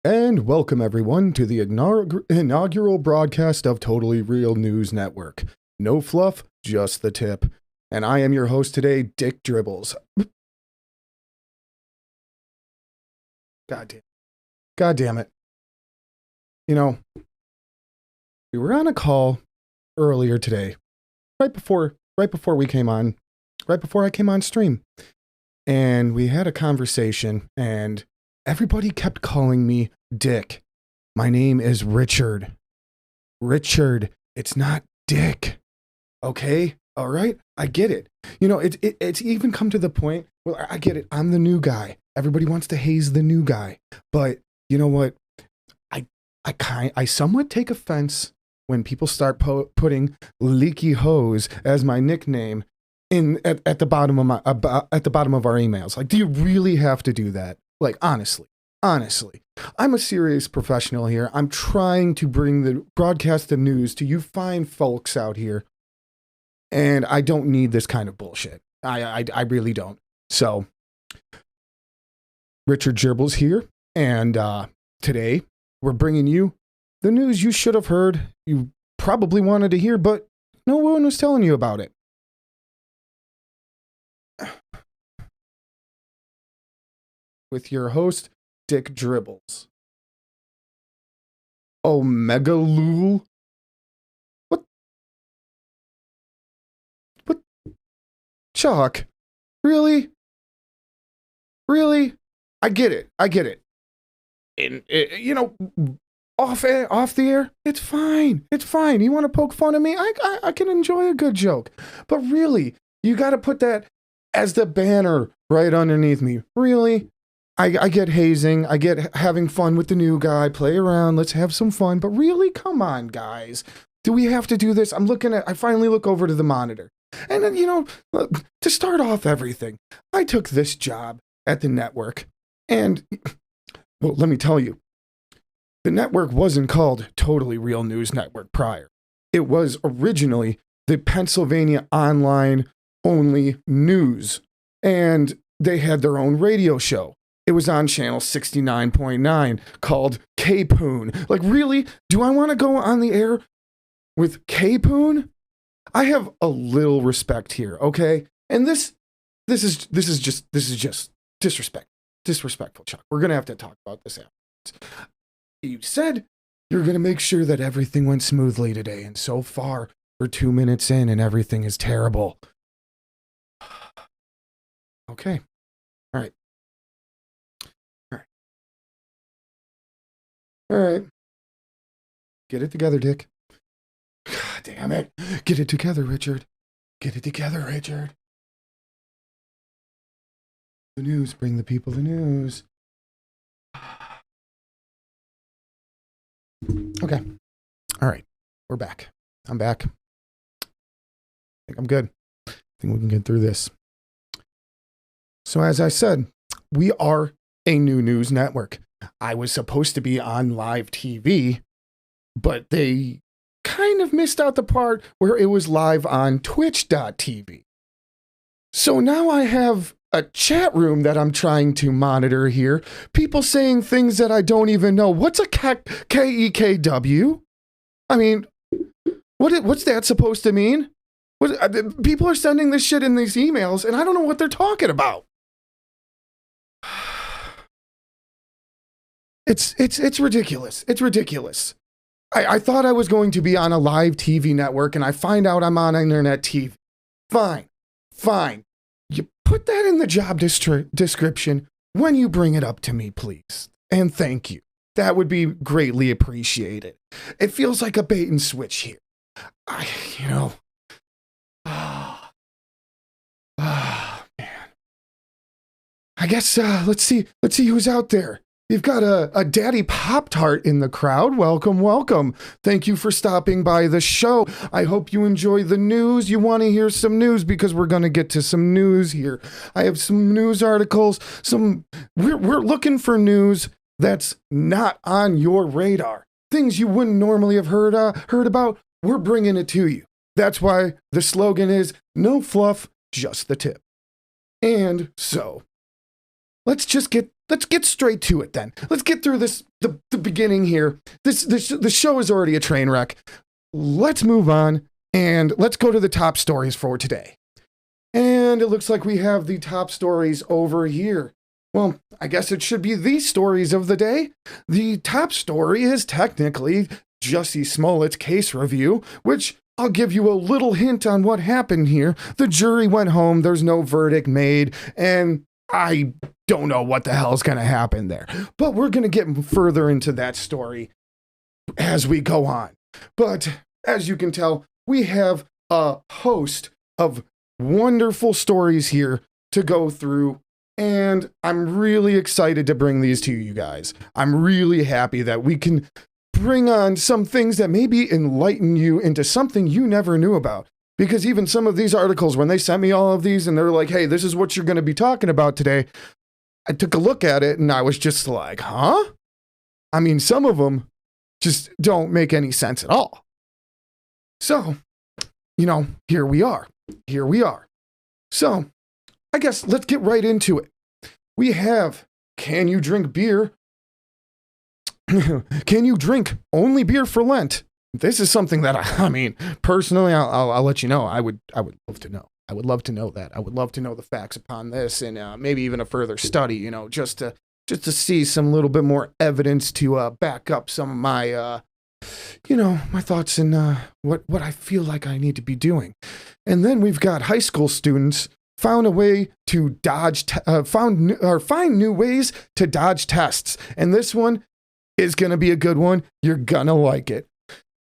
And welcome everyone to the inaugural broadcast of Totally Real News Network. No fluff, just the tip. And I am your host today, Dick Dribbles. God damn it. You know, we were on a call earlier today, right before I came on stream. And we had a conversation, and everybody kept calling me Dick. My name is Richard. Richard. It's not Dick. Okay? All right? I get it. You know, it's even come to the point where I get it. I'm the new guy. Everybody wants to haze the new guy. But you know what? I somewhat take offense when people start putting Leaky Hose as my nickname at the bottom of our emails. Like, do you really have to do that? Like, honestly, I'm a serious professional here. I'm trying to broadcast the news to you fine folks out here. And I don't need this kind of bullshit. I really don't. So, Richard Dribbles here. And today, we're bringing you the news you should have heard. You probably wanted to hear, but no one was telling you about it. With your host, Dick Dribbles. Omega Lul? What? Chuck? Really? I get it. And, you know, off the air, it's fine. You want to poke fun at me? I can enjoy a good joke. But really, you got to put that as the banner right underneath me. Really? I get hazing. I get having fun with the new guy. Play around. Let's have some fun. But really, come on, guys. Do we have to do this? I finally look over to the monitor. And then, you know, to start off everything, I took this job at the network. And, well, let me tell you, the network wasn't called Totally Real News Network prior. It was originally the Pennsylvania Online Only News. And they had their own radio show. It was on channel 69.9 called K-Poon. Like, really? Do I want to go on the air with K-Poon? I have a little respect here, okay? And this is just disrespectful, Chuck. We're going to have to talk about this afterwards. You said you're going to make sure that everything went smoothly today, and so far we're 2 minutes in and everything is terrible. Okay. All right. Get it together, Dick. God damn it. Get it together, Richard. The news. Bring the people the news. Okay. All right. We're back. I'm back. I think I'm good. I think we can get through this. So as I said, we are a new news network. I was supposed to be on live TV, but they kind of missed out the part where it was live on twitch.tv. So now I have a chat room that I'm trying to monitor here. People saying things that I don't even know. What's a KEKW? I mean, what's that supposed to mean? People are sending this shit in these emails, and I don't know what they're talking about. It's ridiculous. It's ridiculous. I thought I was going to be on a live TV network, and I find out I'm on internet TV. Fine. You put that in the job description when you bring it up to me, please. And thank you. That would be greatly appreciated. It feels like a bait and switch here. Man. I guess, let's see who's out there. You've got a Daddy Pop-Tart in the crowd. Welcome. Thank you for stopping by the show. I hope you enjoy the news. You want to hear some news because we're going to get to some news here. I have some news articles. We're looking for news that's not on your radar. Things you wouldn't normally have heard about. We're bringing it to you. That's why the slogan is no fluff, just the tip. And so, let's just get let's get straight to it then. Let's get through the beginning here. The show is already a train wreck. Let's move on and let's go to the top stories for today. And it looks like we have the top stories over here. Well, I guess it should be the stories of the day. The top story is technically Jussie Smollett's case review, which I'll give you a little hint on what happened here. The jury went home, there's no verdict made, and I don't know what the hell's going to happen there. But we're going to get further into that story as we go on. But as you can tell, we have a host of wonderful stories here to go through, and I'm really excited to bring these to you guys. I'm really happy that we can bring on some things that maybe enlighten you into something you never knew about. Because even some of these articles, when they sent me all of these and they're like, hey, this is what you're going to be talking about today, I took a look at it and I was just like, huh? I mean, some of them just don't make any sense at all. So, here we are. So, I guess let's get right into it. We have, can you drink beer? Can you drink only beer for Lent? This is something that I mean, personally, I'll let you know. I would love to know. I would love to know that. I would love to know the facts upon this, and maybe even a further study. Just to see some little bit more evidence to back up some of my my thoughts and what I feel like I need to be doing. And then we've got high school students found a way to find new ways to dodge tests, and this one is going to be a good one. You're going to like it.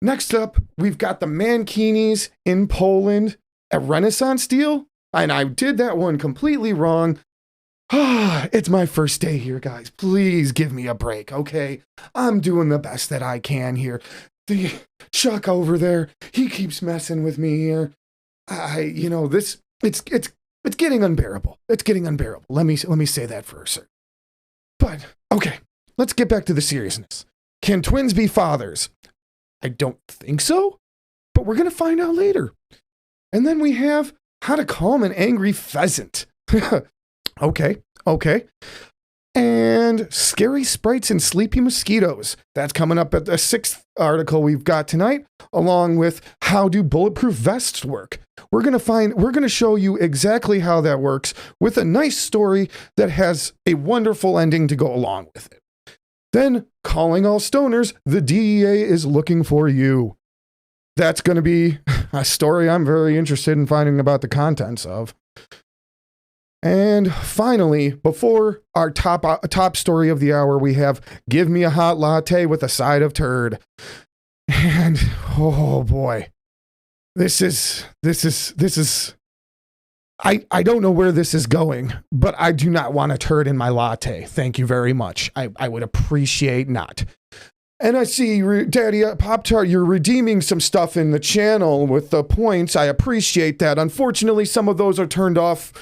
Next up, we've got the Mankinis in Poland, a Renaissance deal. And I did that one completely wrong. It's my first day here, guys. Please give me a break, okay? I'm doing the best that I can here. The Chuck over there, he keeps messing with me here. It's getting unbearable. It's getting unbearable. Let me say that for a second. But, okay. Let's get back to the seriousness. Can twins be fathers? I don't think so, but we're going to find out later. And then we have how to calm an angry pheasant. Okay. And scary sprites and sleepy mosquitoes. That's coming up at the 6th article we've got tonight, along with how do bulletproof vests work. We're going to show you exactly how that works with a nice story that has a wonderful ending to go along with it. Then, calling all stoners, the DEA is looking for you. That's going to be a story I'm very interested in finding about the contents of. And finally, before our top story of the hour, we have give me a hot latte with a side of turd. And, oh boy, this is I don't know where this is going, but I do not want a turd in my latte. Thank you very much. I would appreciate not. And I see, Daddy Pop-Tart, you're redeeming some stuff in the channel with the points. I appreciate that. Unfortunately, some of those are turned off.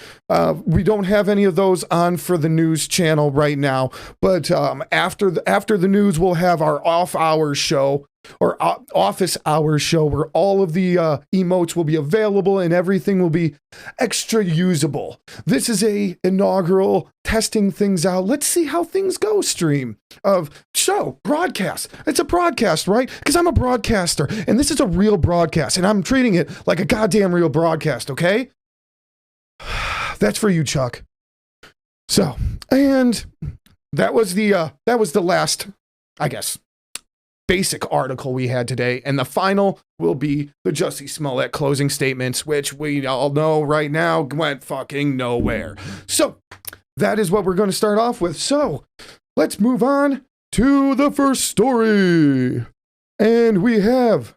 We don't have any of those on for the news channel right now. But after the news, we'll have our off-hours show, or office hours show, where all of the emotes will be available and everything will be extra usable. This is a inaugural testing things out. Let's see how things go stream of show broadcast. It's a broadcast, right? Because I'm a broadcaster and this is a real broadcast and I'm treating it like a goddamn real broadcast. Okay. That's for you, Chuck. So, and that was the last, I guess, basic article we had today, and the final will be the Jussie Smollette closing statements, which we all know right now went fucking nowhere. So that is what we're going to start off with. So let's move on to the first story. And we have,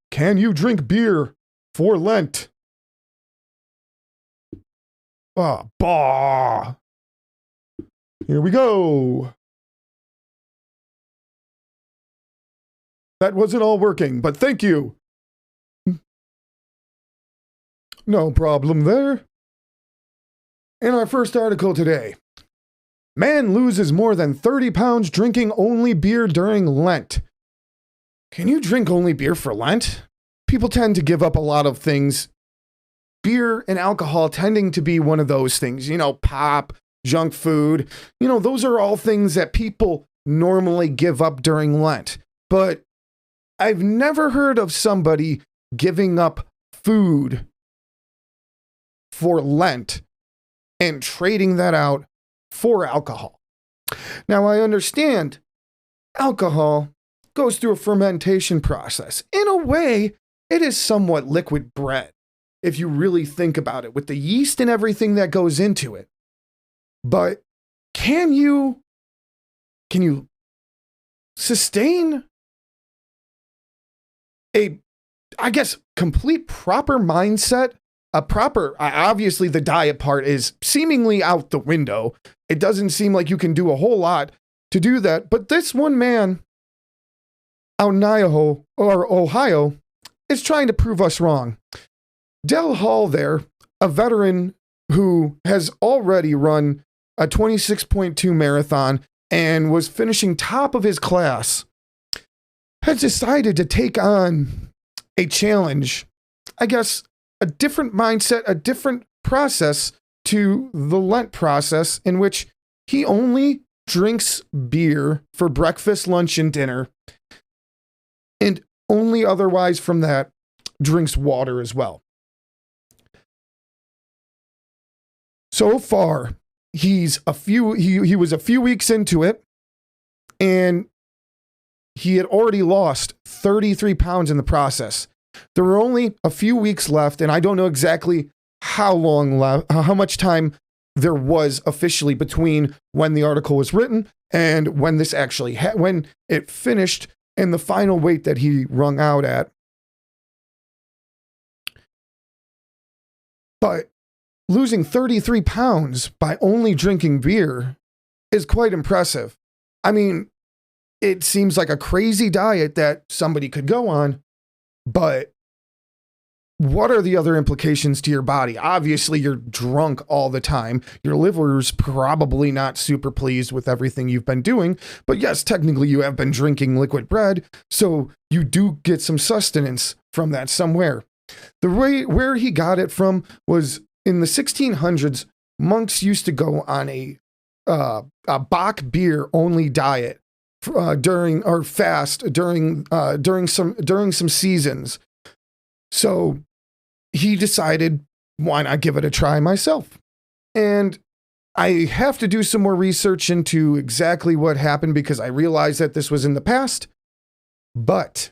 can you drink beer for Lent? Bah. Here we go. That wasn't all working, but thank you. No problem there. In our first article today, man loses more than 30 pounds drinking only beer during Lent. Can you drink only beer for Lent? People tend to give up a lot of things. Beer and alcohol tending to be one of those things, pop, junk food. Those are all things that people normally give up during Lent. But I've never heard of somebody giving up food for Lent and trading that out for alcohol. Now, I understand alcohol goes through a fermentation process. In a way, it is somewhat liquid bread, if you really think about it, with the yeast and everything that goes into it. But can you sustain a, I guess, complete proper mindset? Obviously the diet part is seemingly out the window. It doesn't seem like you can do a whole lot to do that. But this one man out in Ohio is trying to prove us wrong. Del Hall there, a veteran who has already run a 26.2 marathon and was finishing top of his class, has decided to take on a challenge, I guess, a different mindset, a different process to the Lent process, in which he only drinks beer for breakfast, lunch, and dinner, and only otherwise from that drinks water as well. So far, he was a few weeks into it, and he had already lost 33 pounds in the process. There were only a few weeks left, and I don't know exactly how much time there was officially between when the article was written and when this actually when it finished, and the final weight that he wrung out at. But losing 33 pounds by only drinking beer is quite impressive. I mean, it seems like a crazy diet that somebody could go on, but what are the other implications to your body? Obviously, you're drunk all the time. Your liver's probably not super pleased with everything you've been doing. But yes, technically you have been drinking liquid bread, so you do get some sustenance from that somewhere. The way where he got it from was in the 1600s, monks used to go on a Bach beer only diet during some seasons. So he decided, why not give it a try myself? And I have to do some more research into exactly what happened, because I realized that this was in the past. But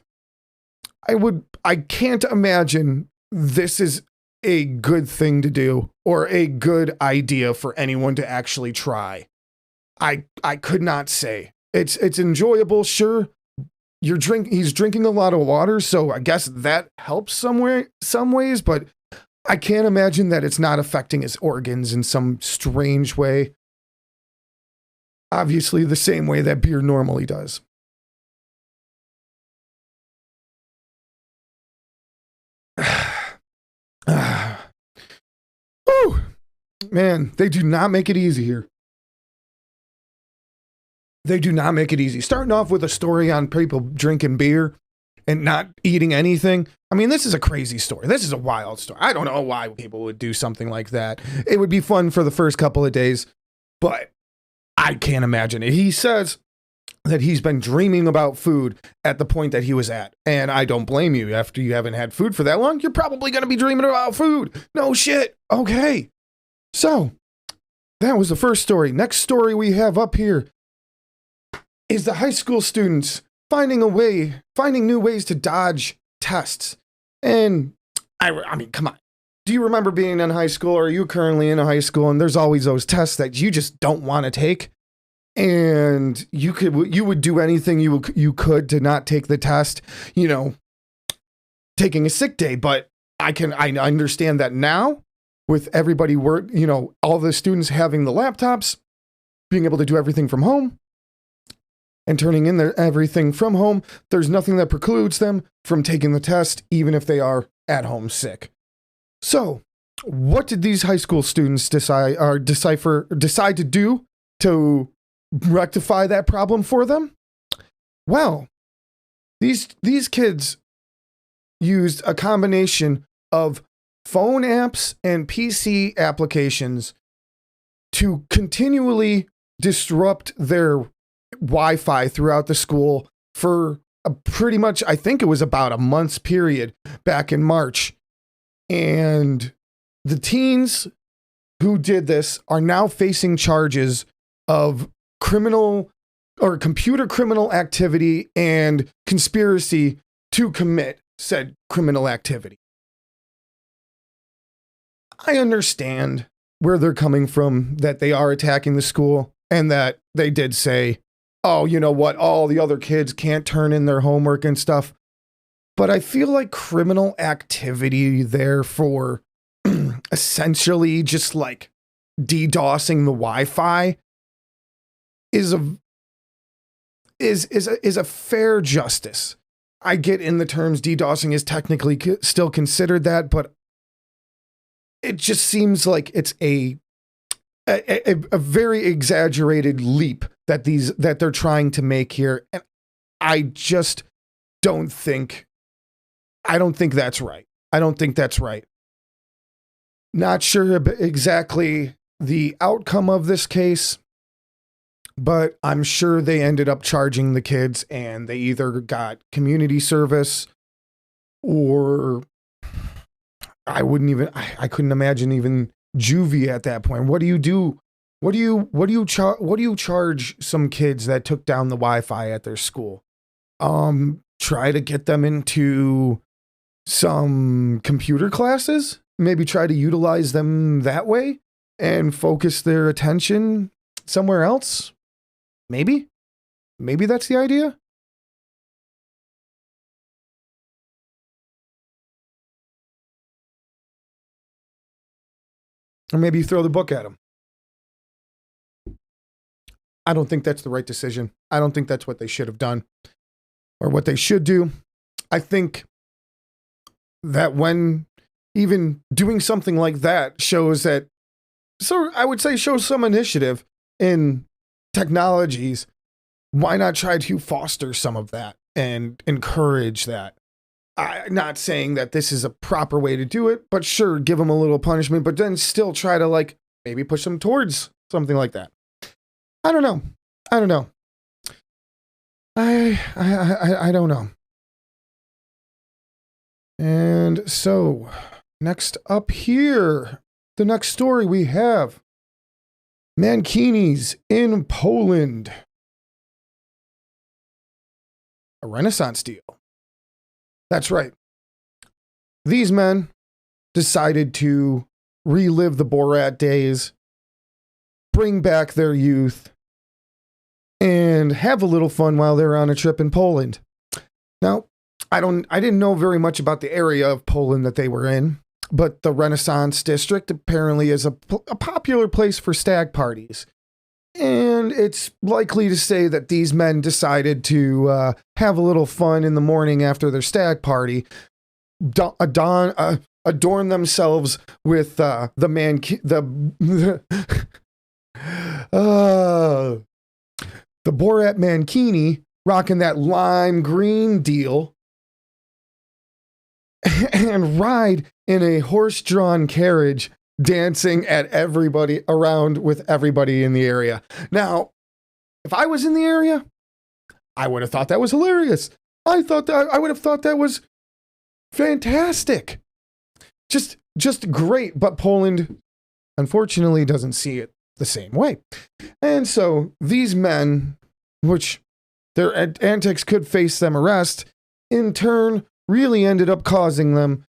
I can't imagine this is a good thing to do or a good idea for anyone to actually try. I could not say. It's enjoyable, sure. He's drinking a lot of water, so I guess that helps some ways, but I can't imagine that it's not affecting his organs in some strange way. Obviously, the same way that beer normally does. Whew. Man, they do not make it easy here. They do not make it easy. Starting off with a story on people drinking beer and not eating anything. I mean, this is a crazy story. This is a wild story. I don't know why people would do something like that. It would be fun for the first couple of days, but I can't imagine it. He says that he's been dreaming about food at the point that he was at. And I don't blame you. After you haven't had food for that long, you're probably going to be dreaming about food. No shit. Okay. So that was the first story. Next story we have up here is the high school students finding new ways to dodge tests. And I mean, come on. Do you remember being in high school, or are you currently in high school, and there's always those tests that you just don't want to take? And you would do anything you could to not take the test, taking a sick day. But I understand that now, with everybody all the students having the laptops, being able to do everything from home and turning in everything from home, there's nothing that precludes them from taking the test, even if they are at home sick. So, what did these high school students decide to do to rectify that problem for them? Well, these kids used a combination of phone apps and PC applications to continually disrupt their Wi-Fi throughout the school for pretty much, I think it was about a month's period back in March. And the teens who did this are now facing charges of criminal or computer criminal activity and conspiracy to commit said criminal activity. I understand where they're coming from, that they are attacking the school and that they did say, oh, you know what, all the other kids can't turn in their homework and stuff. But I feel like criminal activity there for essentially just like DDoSing the Wi-Fi is a fair justice. I get in the terms DDoSing is technically still considered that, but it just seems like it's a very exaggerated leap that they're trying to make here. And I don't think that's right. I don't think that's right. Not sure exactly the outcome of this case, but I'm sure they ended up charging the kids and they either got community service or I couldn't imagine even juvie at that point. What do you do? What do you charge some kids that took down the Wi-Fi at their school? Try to get them into some computer classes, maybe try to utilize them that way and focus their attention somewhere else. Maybe that's the idea. Or maybe you throw the book at them. I don't think that's the right decision. I don't think that's what they should have done or what they should do. I think that when even doing something like that shows that, so I would say shows some initiative in technologies, why not try to foster some of that and encourage that? I'm not saying that this is a proper way to do it, but sure, give them a little punishment, but then still try to like maybe push them towards something like that. I don't know. I don't know. I don't know. And so, next up here, the next story we have Mankinis in Poland. A Renaissance deal. That's right. These men decided to relive the Borat days, bring back their youth, and have a little fun while they're on a trip in Poland. Now, I didn't know very much about the area of Poland that they were in, but the Renaissance district apparently is a popular place for stag parties. And it's likely to say that these men decided to have a little fun in the morning after their stag party, adorn themselves with the Borat mankini, rocking that lime green deal, and ride in a horse-drawn carriage, dancing at everybody around with everybody in the area. Now, if I was in the area, I would have thought that was hilarious. I would have thought that was fantastic. Just great. But Poland, unfortunately, doesn't see it the same way. And so these men, which their antics could face them arrest, in turn really ended up causing them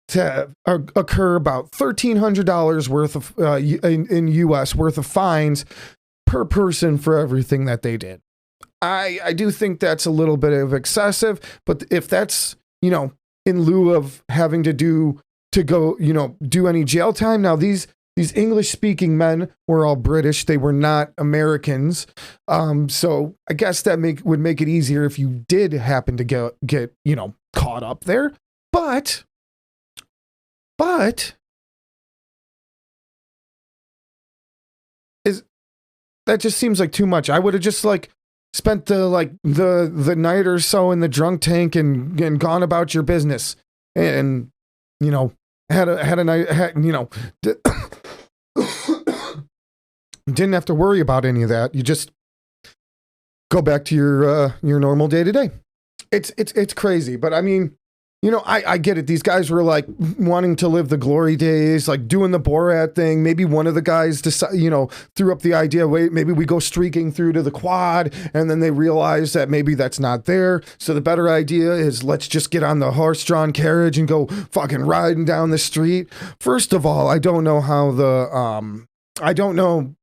to occur about $1,300 worth of in U.S. worth of fines per person for everything that they did. I do think that's a little bit of excessive, but if that's, in lieu of having to do any jail time. Now these English speaking men were all British. They were not Americans. So I guess that would make it easier if you did happen to get caught up there. But that just seems like too much. I would have just spent the night or so in the drunk tank and gone about your business and had a night, Didn't have to worry about any of that. You just go back to your normal day to day. It's crazy, but I mean, you know, I get it. These guys were like wanting to live the glory days, like doing the Borat thing. Maybe one of the guys threw up the idea, wait, maybe we go streaking through to the quad, and then they realize that maybe that's not there. So the better idea is let's just get on the horse-drawn carriage and go fucking riding down the street. First of all, I don't know how I don't know.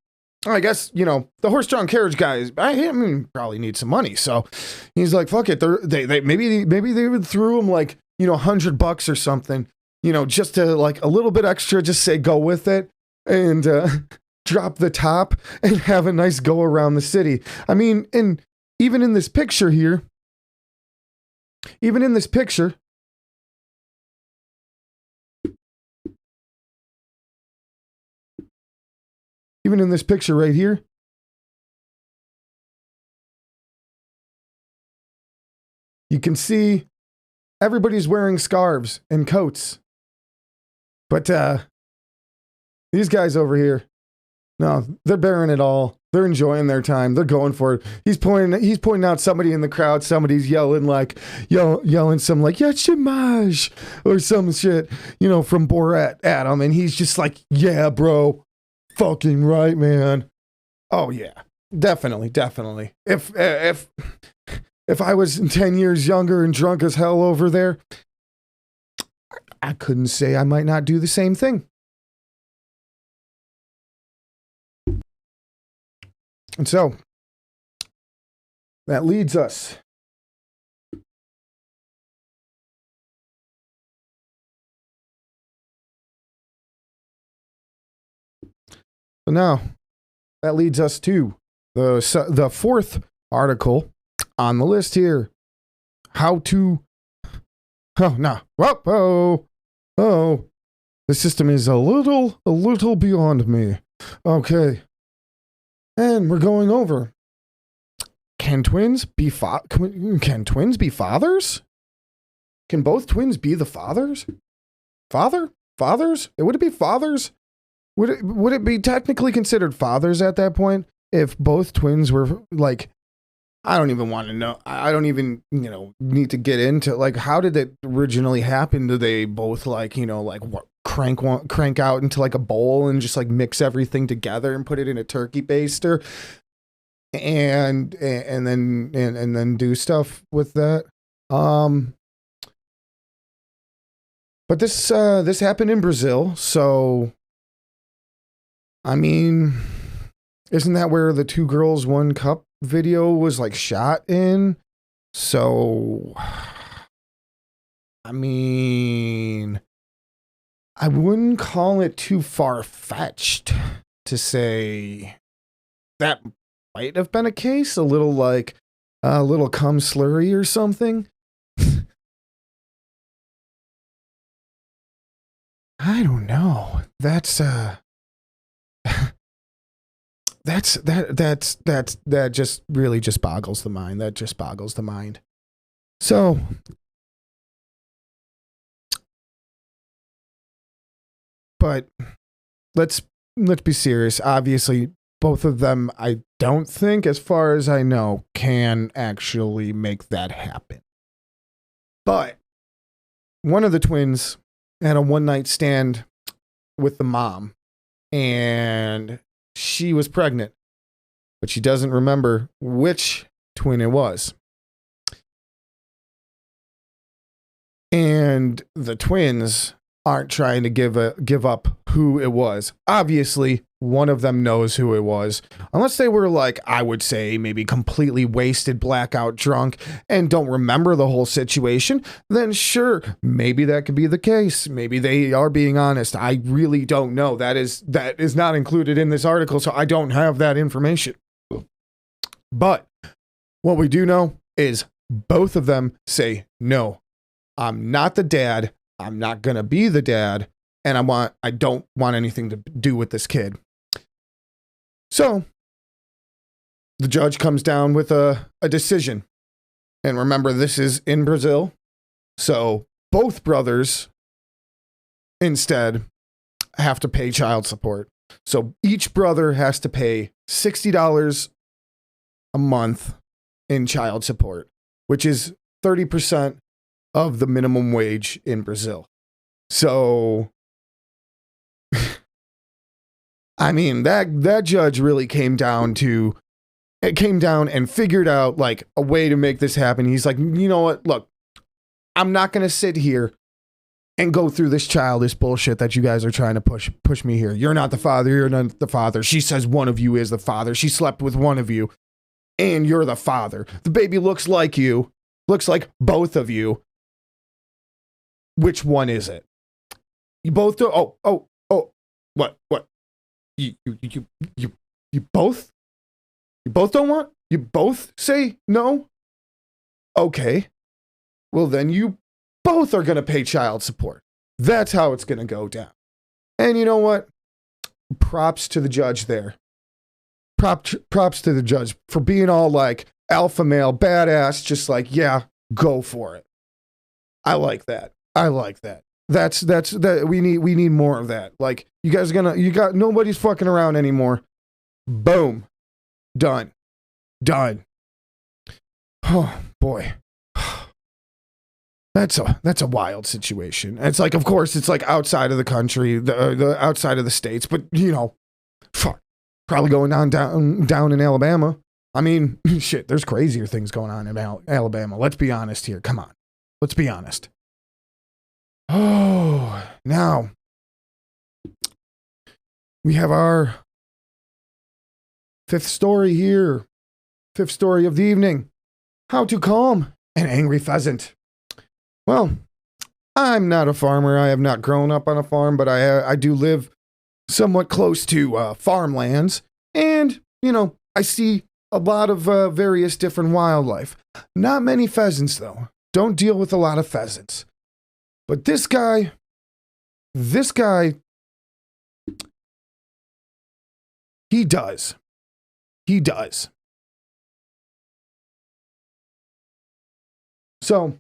I guess, you know, the horse-drawn carriage guys, I mean, probably need some money. So he's like, fuck it. Maybe they would throw him like, you know, $100 or something, you know, just to like a little bit extra, just say, go with it and drop the top and have a nice go around the city. I mean, and even in this picture here, even in this picture right here, you can see everybody's wearing scarves and coats. But these guys over here, no, they're bearing it all. They're enjoying their time. They're going for it. He's pointing out somebody in the crowd. Somebody's yelling some like, yeah, shimage, or some shit, you know, from Borat at him. And he's just like, yeah, bro. Fucking right, man. Oh yeah, definitely. If I was 10 years younger and drunk as hell over there, I couldn't say I might not do the same thing. And so that leads us to the fourth article on the list here. The system is a little beyond me. Okay. And we're going over. Can twins be fathers? Can both twins be the fathers? Fathers? Would it be fathers? Would it be technically considered fathers at that point if both twins were like, I don't even want to know. I don't even, you know, need to get into like, how did it originally happen? Do they both like, you know, like what, crank out into like a bowl and just like mix everything together and put it in a turkey baster and then do stuff with that? But this happened in Brazil, so I mean, isn't that where the 2 girls 1 cup video was like shot in? So I mean, I wouldn't call it too far-fetched to say that might have been a case, a little cum slurry or something. I don't know. That just really just boggles the mind. That just boggles the mind. So, but let's be serious. Obviously, both of them, I don't think, as far as I know, can actually make that happen. But one of the twins had a one-night stand with the mom, and she was pregnant, but she doesn't remember which twin it was. And the twins aren't trying to give up who it was. Obviously, one of them knows who it was. Unless they were like, I would say, maybe completely wasted, blackout drunk, and don't remember the whole situation, then sure, maybe that could be the case. Maybe they are being honest. I really don't know. That is not included in this article, so I don't have that information. But what we do know is both of them say, no, I'm not the dad. I'm not going to be the dad, and I don't want anything to do with this kid. So the judge comes down with a decision. And remember, this is in Brazil. So both brothers instead have to pay child support. So each brother has to pay $60 a month in child support, which is 30% of the minimum wage in Brazil. So, I mean, that judge really came down and figured out like a way to make this happen. He's like, you know what? Look, I'm not going to sit here and go through this childish bullshit that you guys are trying to push me here. You're not the father. You're not the father. She says one of you is the father. She slept with one of you and you're the father. The baby looks like you, looks like both of you. Which one is it? You both do. Oh, what? You both? You both don't want? You both say no? Okay. Well, then you both are going to pay child support. That's how it's going to go down. And you know what? Props to the judge there. Props to the judge for being all like alpha male, badass, just like, yeah, go for it. I like that. That's we need more of that. Like, you guys are nobody's fucking around anymore. Boom. Done. Oh boy. That's a wild situation. It's like, of course, it's like outside of the country, the outside of the states, but you know, fuck, probably going down in Alabama. I mean, shit, there's crazier things going on in Alabama. Let's be honest here. Come on, let's be honest. Oh, now we have our fifth story here. Fifth story of the evening. How to calm an angry pheasant. Well, I'm not a farmer. I have not grown up on a farm, but I do live somewhat close to farmlands. And, you know, I see a lot of various different wildlife. Not many pheasants, though. Don't deal with a lot of pheasants. But this guy, he does. So,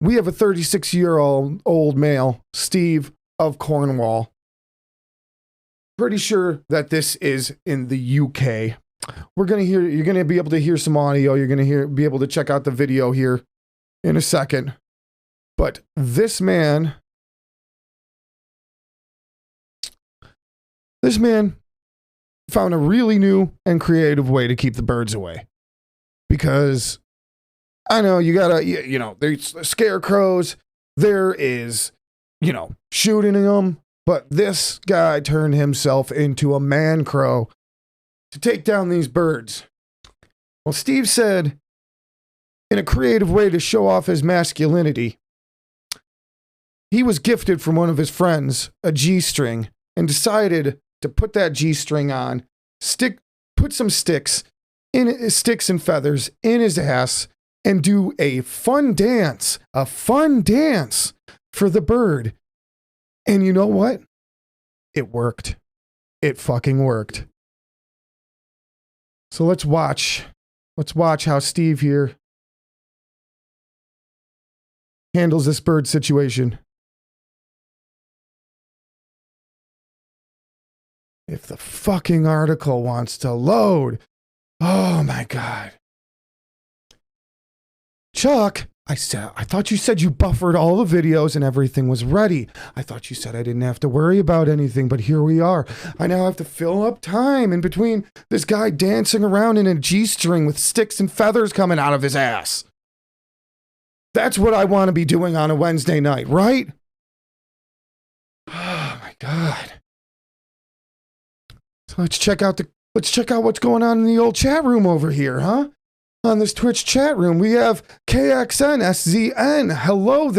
we have a 36-year-old male, Steve of Cornwall. Pretty sure that this is in the UK. You're going to be able to hear some audio. You're going to be able to check out the video here in a second. But this man found a really new and creative way to keep the birds away. Because I know you gotta, you know, there's scarecrows, there is, you know, shooting them, but this guy turned himself into a man crow to take down these birds. Well, Steve said, in a creative way to show off his masculinity, he was gifted from one of his friends a G-string and decided to put that G-string on, put some sticks and feathers in his ass, and do a fun dance for the bird. And you know what? It worked. It fucking worked. So let's watch how Steve here handles this bird situation. If the fucking article wants to load. Oh my God. Chuck, I thought you said you buffered all the videos and everything was ready. I thought you said I didn't have to worry about anything, but here we are. I now have to fill up time in between this guy dancing around in a G-string with sticks and feathers coming out of his ass. That's what I want to be doing on a Wednesday night, right? Oh my God. So let's check out what's going on in the old chat room over here, huh? On this Twitch chat room, we have KXNSZN. Hello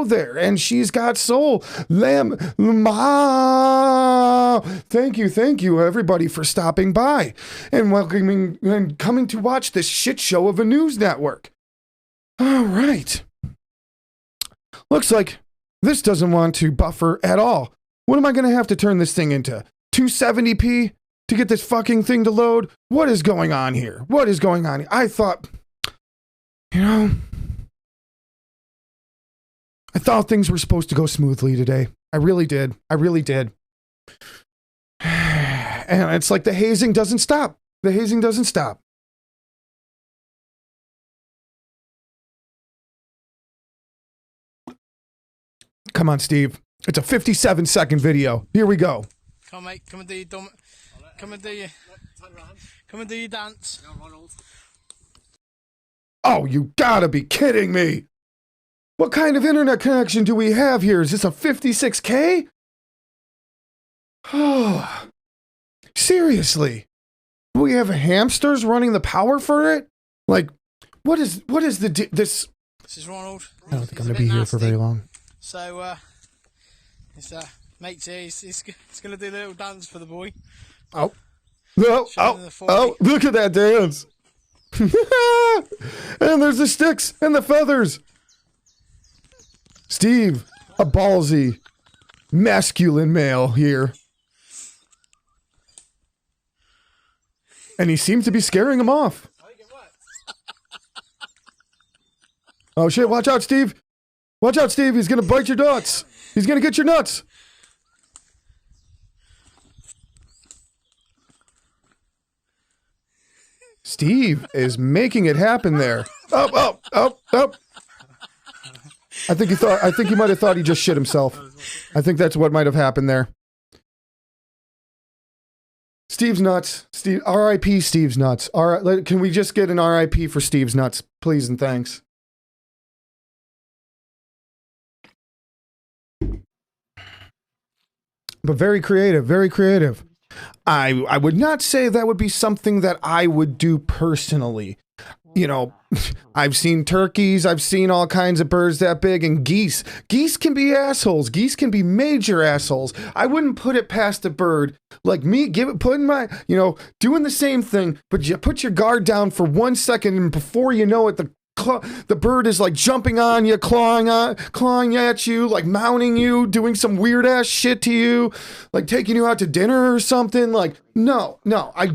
there. And she's got soul. Thank you, everybody, for stopping by and welcoming and coming to watch this shit show of a news network. All right. Looks like this doesn't want to buffer at all. What am I going to have to turn this thing into? 270p? To get this fucking thing to load? What is going on here? I thought things were supposed to go smoothly today. I really did. And it's like the hazing doesn't stop. The hazing doesn't stop. Come on, Steve. It's a 57-second video. Here we go. Come on, mate. Come and do your dumb. Come and do your. Come and do your dance. Oh, you gotta be kidding me. What kind of internet connection do we have here? Is this a 56K? Oh, seriously? We have hamsters running the power for it? Like, what is this? This is Ronald. I don't think I'm gonna be here for very long. So, it's mate's here. He's gonna do a little dance for the boy. Oh, oh! Look at that dance! And there's the sticks and the feathers. Steve, a ballsy, masculine male here. And he seems to be scaring him off. Oh shit, watch out, Steve. Watch out, Steve. He's gonna bite your nuts. He's gonna get your nuts. Steve is making it happen there. Up. I think he might have thought he just shit himself. I think that's what might have happened there. Steve's nuts. Steve, R.I.P. Steve's nuts. All right, can we just get an R.I.P. for Steve's nuts, please and thanks. But very creative, very creative. I would not say that would be something that I would do personally. You know, I've seen turkeys, I've seen all kinds of birds that big, and geese. Geese can be assholes. Geese can be major assholes. I wouldn't put it past a bird like me, doing the same thing, but you put your guard down for 1 second, and before you know it, the bird is like jumping on you, clawing at you, like mounting you, doing some weird ass shit to you, like taking you out to dinner or something. Like, no, I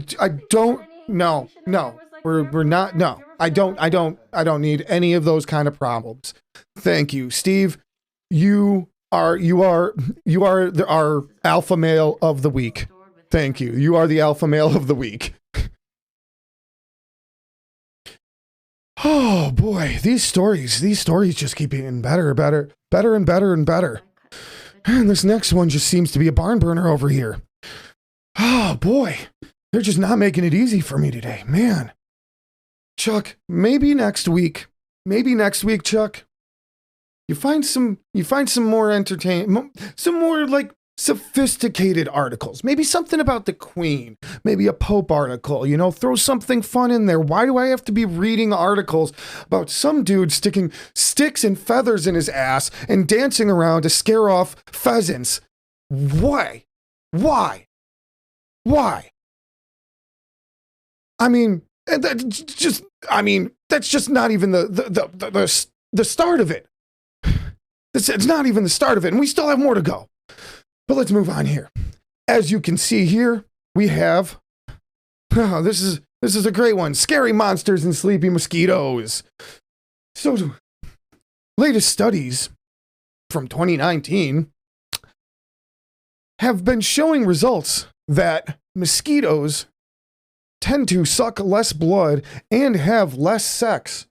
don't, no. We're not, no, I don't need any of those kind of problems. Thank you, Steve. You are our alpha male of the week. Thank you. You are the alpha male of the week. Oh boy, these stories just keep getting better and better. And this next one just seems to be a barn burner over here. Oh boy, they're just not making it easy for me today, man. Chuck, maybe next week, Chuck, you find some more some more like sophisticated articles, maybe something about the Queen, maybe a Pope article, throw something fun in there. Why do I have to be reading articles about some dude sticking sticks and feathers in his ass and dancing around to scare off pheasants? Why? I mean, that's just not even the start of it. It's not even the start of it, and we still have more to go. But let's move on here. As you can see here, we have, this is a great one. Scary monsters and sleepy mosquitoes. So, latest studies from 2019 have been showing results that mosquitoes tend to suck less blood and have less sex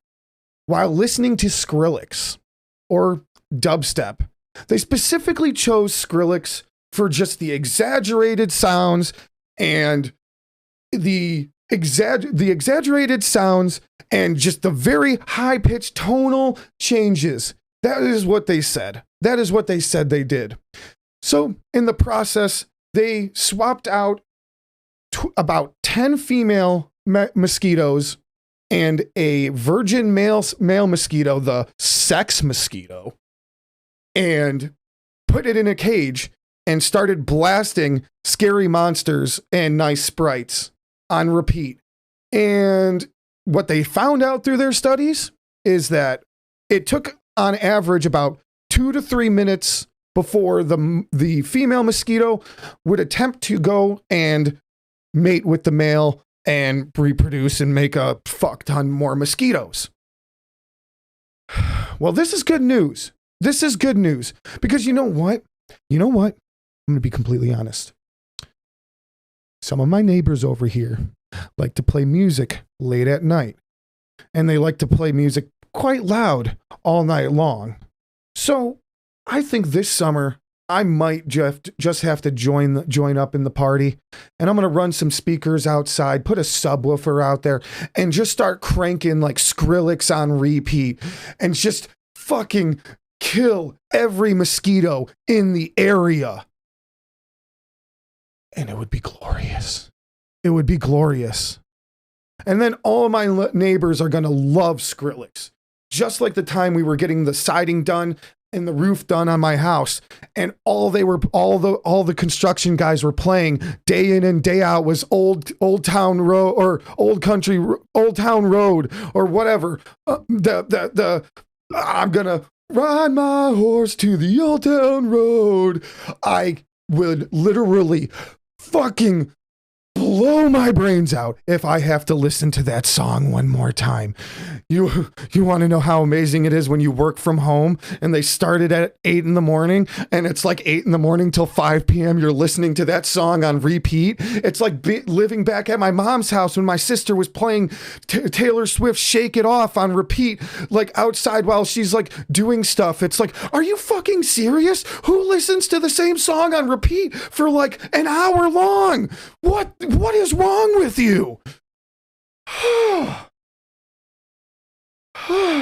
while listening to Skrillex or dubstep. They specifically chose Skrillex for just the exaggerated sounds and the exaggerated sounds and just the very high-pitched tonal changes. That is what they said. That is what they said they did. So in the process, they swapped out about 10 female mosquitoes and a virgin male mosquito, the sex mosquito, and put it in a cage and started blasting scary monsters and nice sprites on repeat. And what they found out through their studies is that it took on average about 2 to 3 minutes before the female mosquito would attempt to go and mate with the male and reproduce and make a fuck ton more mosquitoes. Well, this is good news. This is good news because you know what? I'm going to be completely honest. some of my neighbors over here like to play music late at night, and they like to play music quite loud all night long. So I think this summer I might just have to join up in the party, and I'm going to run some speakers outside, put a subwoofer out there, and just start cranking like Skrillex on repeat and just fucking kill every mosquito in the area. And it would be glorious. It would be glorious. And then all of my neighbors are going to love Skrillex. Just like the time we were getting the siding done and the roof done on my house, and all the construction guys were playing day in and day out was Old Town Road or Old Town Road or whatever. I'm gonna ride my horse to the Old Town Road. I would literally fucking blow my brains out if I have to listen to that song one more time. You want to know how amazing it is when you work from home and they started at 8 in the morning and it's like 8 in the morning till 5 p.m. You're listening to that song on repeat. It's like living back at my mom's house when my sister was playing Taylor Swift Shake It Off on repeat, like outside while she's like doing stuff. It's like, are you fucking serious? Who listens to the same song on repeat for like an hour long? What is wrong with you? All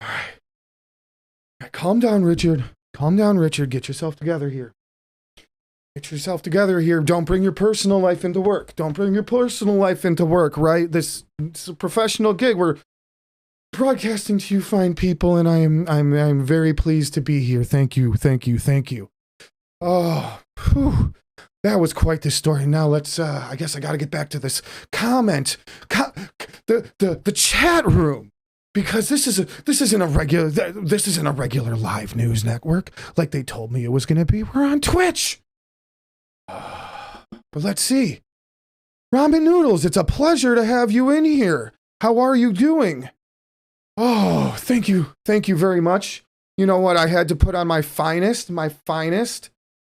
right, calm down, Richard. Calm down, Richard. Get yourself together here. Don't bring your personal life into work. Right? This is a professional gig. We're broadcasting to you fine people, and I'm very pleased to be here. Thank you. Oh, whew. That was quite the story. Now let's, I guess I got to get back to this comment, the chat room, because this isn't a regular live news network like they told me it was going to be. We're on Twitch. But let's see. Ramen Noodles, it's a pleasure to have you in here. How are you doing? Oh, thank you very much. You know what? I had to put on my finest.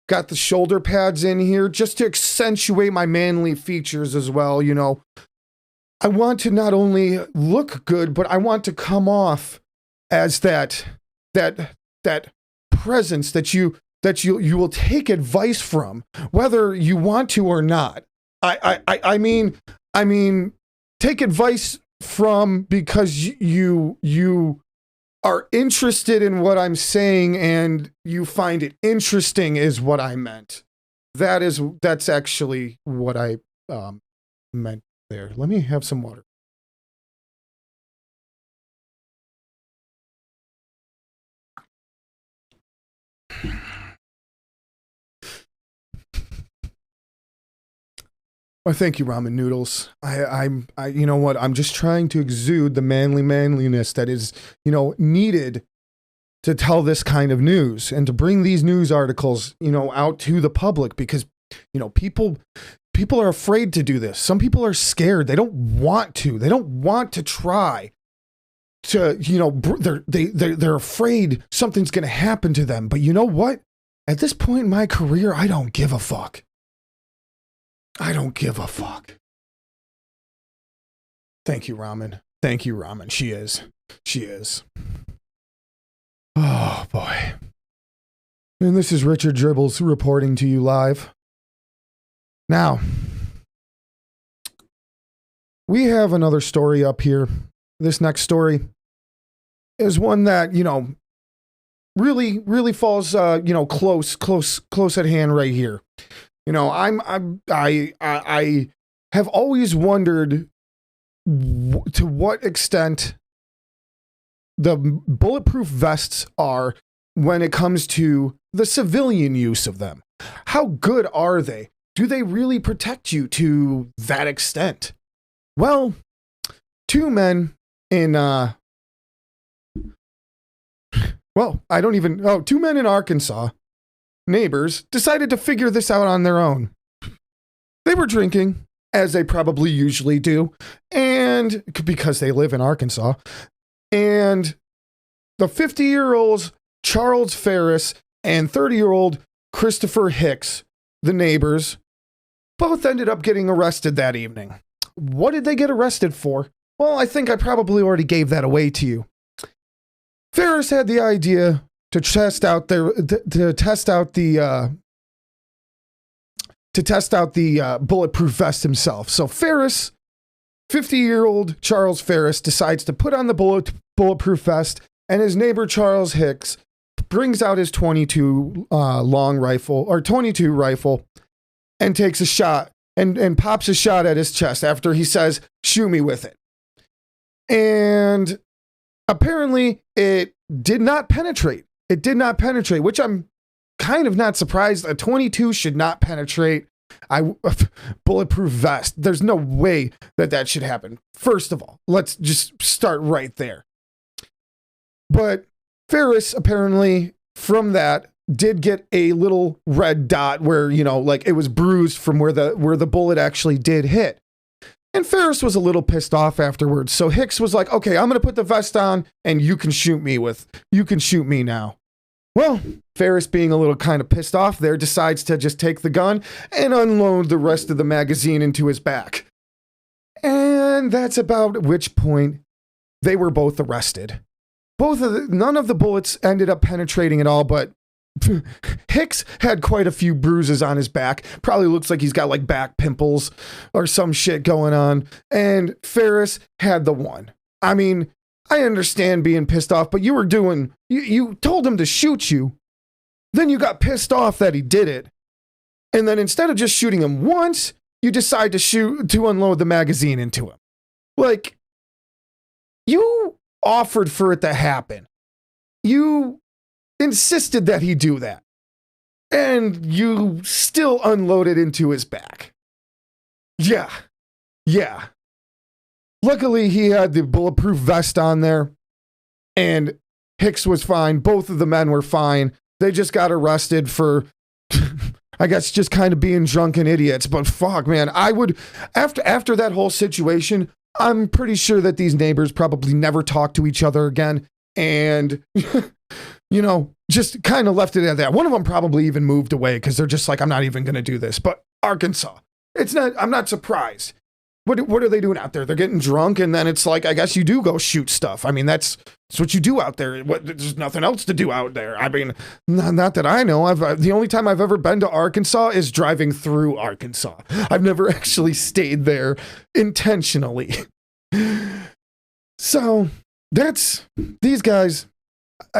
Got the shoulder pads in here just to accentuate my manly features as well, you know. I want to not only look good, but I want to come off as that presence that you will take advice from, whether you want to or not. I mean, take advice from because you are interested in what I'm saying and you find it interesting is what I meant. That's actually what I meant there. Let me have some water. Well, thank you, Ramen Noodles. I, you know what? I'm just trying to exude the manliness that is, you know, needed to tell this kind of news and to bring these news articles, you know, out to the public because, you know, people are afraid to do this. Some people are scared. They don't want to. They don't want to try to, you know, they're afraid something's going to happen to them. But you know what? At this point in my career, I don't give a fuck. Thank you, Ramen. She is. Oh, boy. And this is Richard Dribbles reporting to you live. Now, we have another story up here. This next story is one that, you know, really falls, you know, close at hand right here. You know, I have always wondered to what extent the bulletproof vests are when it comes to the civilian use of them. How good are they? Do they really protect you to that extent? Well, two men in Arkansas, neighbors, decided to figure this out on their own. They were drinking, as they probably usually do, and because they live in Arkansas, and the 50-year-olds Charles Ferris and 30-year-old Christopher Hicks, the neighbors, both ended up getting arrested that evening. What did they get arrested for? Well, I think I probably already gave that away to you. Ferris had the idea to test out the bulletproof vest himself. So Ferris, 50-year-old Charles Ferris, decides to put on the bulletproof vest, and his neighbor Charles Hicks brings out his 22 rifle and takes a shot and pops a shot at his chest after he says, "Shoot me with it." And apparently it did not penetrate. It did not penetrate, which I'm kind of not surprised. A 22 should not penetrate bulletproof vest. There's no way that should happen. First of all, let's just start right there. But Ferris apparently from that did get a little red dot where, like it was bruised from where the bullet actually did hit. And Ferris was a little pissed off afterwards. So Hicks was like, "Okay, I'm going to put the vest on and you can shoot me now." Well, Ferris, being a little kind of pissed off there, decides to just take the gun and unload the rest of the magazine into his back. And that's about which point they were both arrested. None of the bullets ended up penetrating at all, but Hicks had quite a few bruises on his back. Probably looks like he's got like back pimples or some shit going on. And Ferris had the one. I mean, I understand being pissed off, but you told him to shoot you. Then you got pissed off that he did it. And then instead of just shooting him once, you decide to unload the magazine into him. Like, you offered for it to happen. You insisted that he do that. And you still unloaded into his back. Yeah. Luckily, he had the bulletproof vest on there, and Hicks was fine. Both of the men were fine. They just got arrested for, I guess, just kind of being drunken idiots. But fuck, man, I would, after that whole situation, I'm pretty sure that these neighbors probably never talked to each other again. And, just kind of left it at that. One of them probably even moved away because they're just like, "I'm not even going to do this." But Arkansas, I'm not surprised. What are they doing out there? They're getting drunk, and then it's like, I guess you do go shoot stuff. I mean, that's what you do out there. There's nothing else to do out there. I mean, not that I know. The only time I've ever been to Arkansas is driving through Arkansas. I've never actually stayed there intentionally. So that's these guys.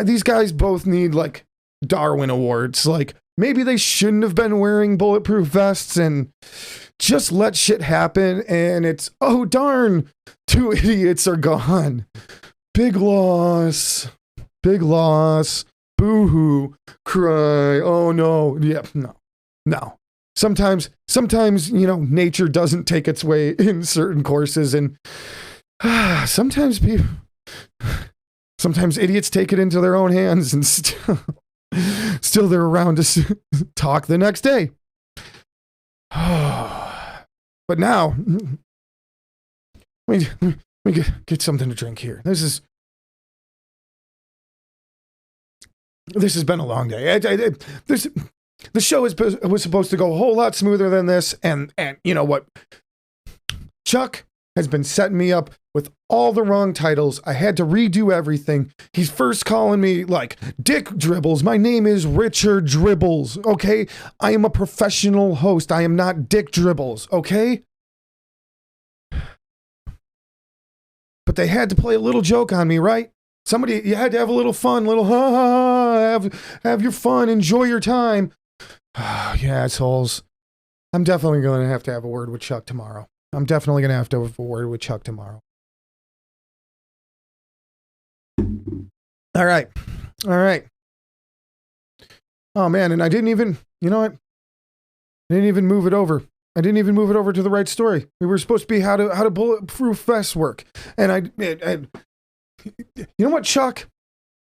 These guys both need like Darwin Awards. Like, maybe they shouldn't have been wearing bulletproof vests and just let shit happen. And it's, oh darn, 2 idiots are gone. Big loss. Boo-hoo. Cry. Oh no. Yep. No. Sometimes, nature doesn't take its way in certain courses, and sometimes idiots take it into their own hands, and still they're around to talk the next day. But now, let me get something to drink here. This has been a long day. The show was supposed to go a whole lot smoother than this, and you know what? Chuck has been setting me up with all the wrong titles. I had to redo everything. He's first calling me like Dick Dribbles. My name is Richard Dribbles, okay? I am a professional host. I am not Dick Dribbles, okay? But they had to play a little joke on me, right? You had to have a little fun, little ha ha ha, have your fun, enjoy your time. You assholes. I'm definitely going to have a word with Chuck tomorrow. All right. Oh man, and I didn't even, you know what? I didn't even move it over. I didn't even move it over to the right story. We were supposed to be how to bulletproof vests work. And you know what, Chuck?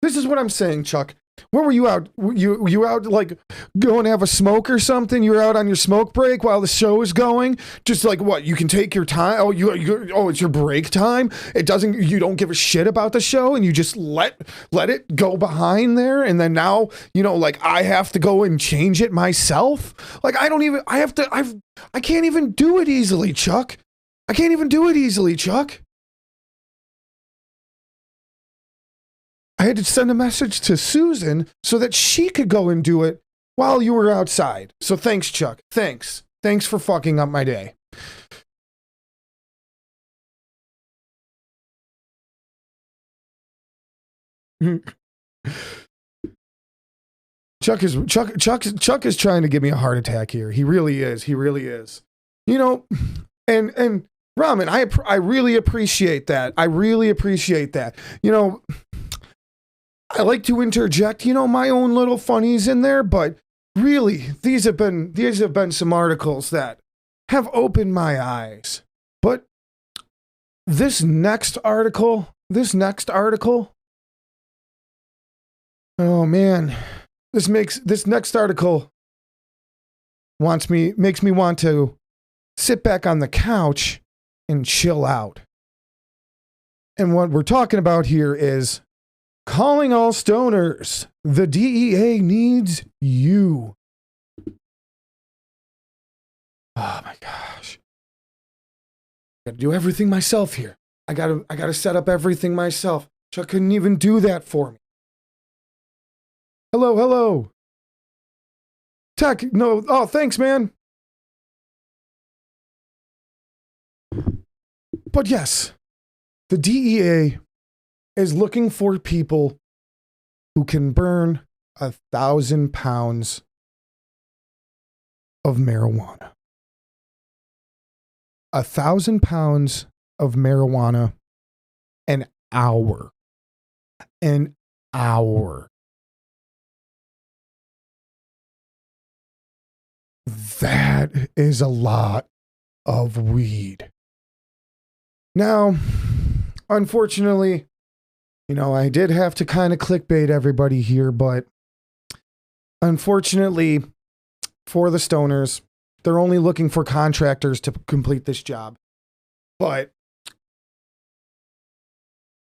This is what I'm saying, Chuck. Where were you out? You out like going to have a smoke or something? You were out on your smoke break while the show is going. Just like what? You can take your time. Oh, it's your break time. You don't give a shit about the show, and you just let it go behind there. And then now, like I have to go and change it myself. Like I can't even do it easily, Chuck. I can't even do it easily, Chuck. I had to send a message to Susan so that she could go and do it while you were outside. So thanks, Chuck. Thanks. Thanks for fucking up my day. Chuck is trying to give me a heart attack here. He really is. He really is. And Ramen, I really appreciate that. I really appreciate that. I like to interject, my own little funnies in there, but really, these have been some articles that have opened my eyes. But this next article, oh man, this next article makes me want to sit back on the couch and chill out. And what we're talking about here is calling all stoners. The DEA needs you. Oh my gosh. I gotta do everything myself here. I gotta set up everything myself. Chuck couldn't even do that for me. Hello. Tech, no, oh, thanks, man. But yes, the DEA is looking for people who can burn 1,000 pounds of marijuana. 1,000 pounds of marijuana an hour. An hour. That is a lot of weed. Now, unfortunately, I did have to kind of clickbait everybody here, but unfortunately for the stoners, they're only looking for contractors to complete this job. But,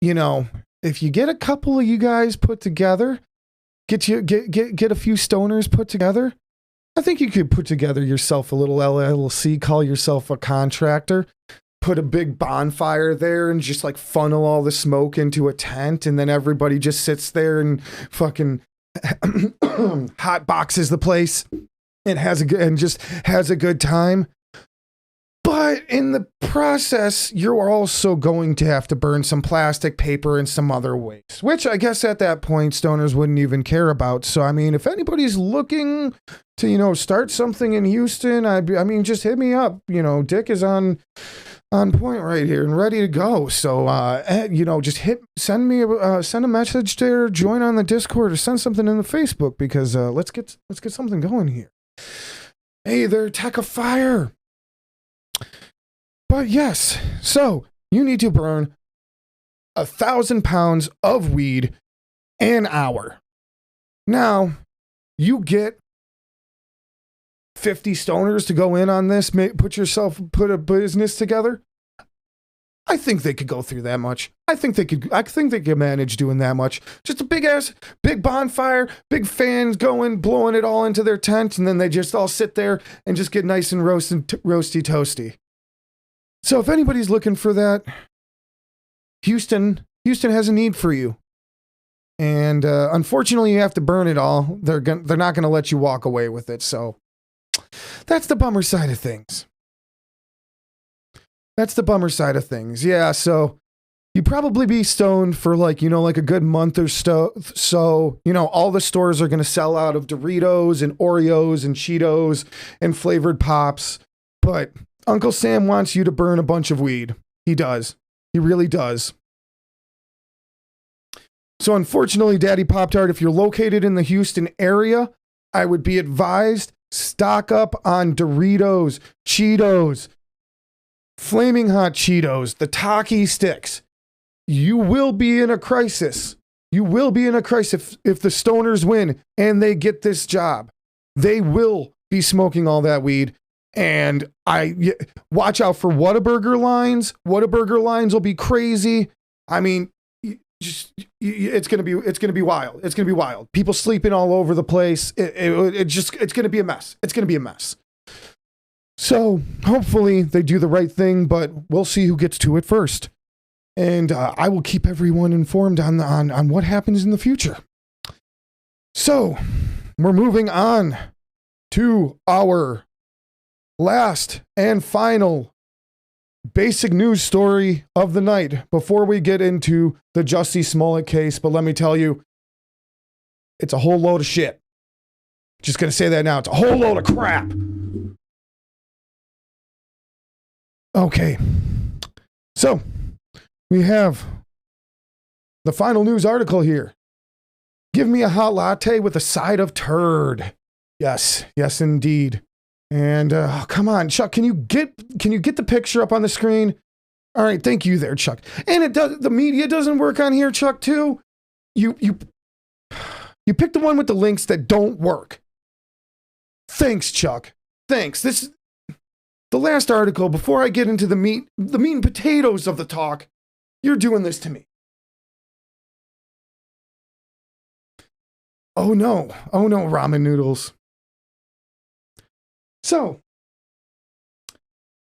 if you get a couple of you guys put together, get a few stoners put together, I think you could put together yourself a little LLC, call yourself a contractor, put a big bonfire there and just like funnel all the smoke into a tent, and then everybody just sits there and fucking hot boxes the place and just has a good time. But in the process, you're also going to have to burn some plastic, paper, and some other waste, which I guess at that point, stoners wouldn't even care about. So, I mean, if anybody's looking to, start something in Houston, just hit me up. Dick is on point right here and ready to go. So, just send a message there, join on the Discord, or send something in the Facebook, because let's get something going here. Hey there, Tech of Fire. But yes, so you need to burn 1,000 pounds of weed an hour. Now, you get 50 stoners to go in on this, put a business together. I think they could go through that much. I think they could manage doing that much. Just a big bonfire, big fans going, blowing it all into their tent, and then they just all sit there and just get nice and roasty toasty. So if anybody's looking for that, Houston has a need for you. And unfortunately, you have to burn it all. They're not going to let you walk away with it. So that's the bummer side of things. Yeah, so you'd probably be stoned for like a good month or so. So, all the stores are going to sell out of Doritos and Oreos and Cheetos and flavored pops. But Uncle Sam wants you to burn a bunch of weed. He does. He really does. So unfortunately, Daddy Pop-Tart, if you're located in the Houston area, I would be advised, stock up on Doritos, Cheetos, Flaming Hot Cheetos, the Taki sticks. You will be in a crisis You will be in a crisis if the stoners win and they get this job. They will be smoking all that weed. And watch out for Whataburger lines. Whataburger lines will be crazy. I mean, it's gonna be wild. It's gonna be wild. People sleeping all over the place. It's gonna be a mess. It's gonna be a mess. So hopefully they do the right thing, but we'll see who gets to it first. And I will keep everyone informed on what happens in the future. So we're moving on to our last and final basic news story of the night before we get into the Jussie Smollette case. But let me tell you, it's a whole load of shit. Just going to say that now. It's a whole load of crap. Okay. So we have the final news article here. Give me a hot latte with a side of turd. Yes, indeed. And come on, Chuck, can you get the picture up on the screen? All right, thank you there, Chuck. And the media doesn't work on here, Chuck, too. You picked the one with the links that don't work. Thanks, Chuck. Thanks. This the last article before I get into the meat and potatoes of the talk. You're doing this to me. Oh no, ramen noodles. So,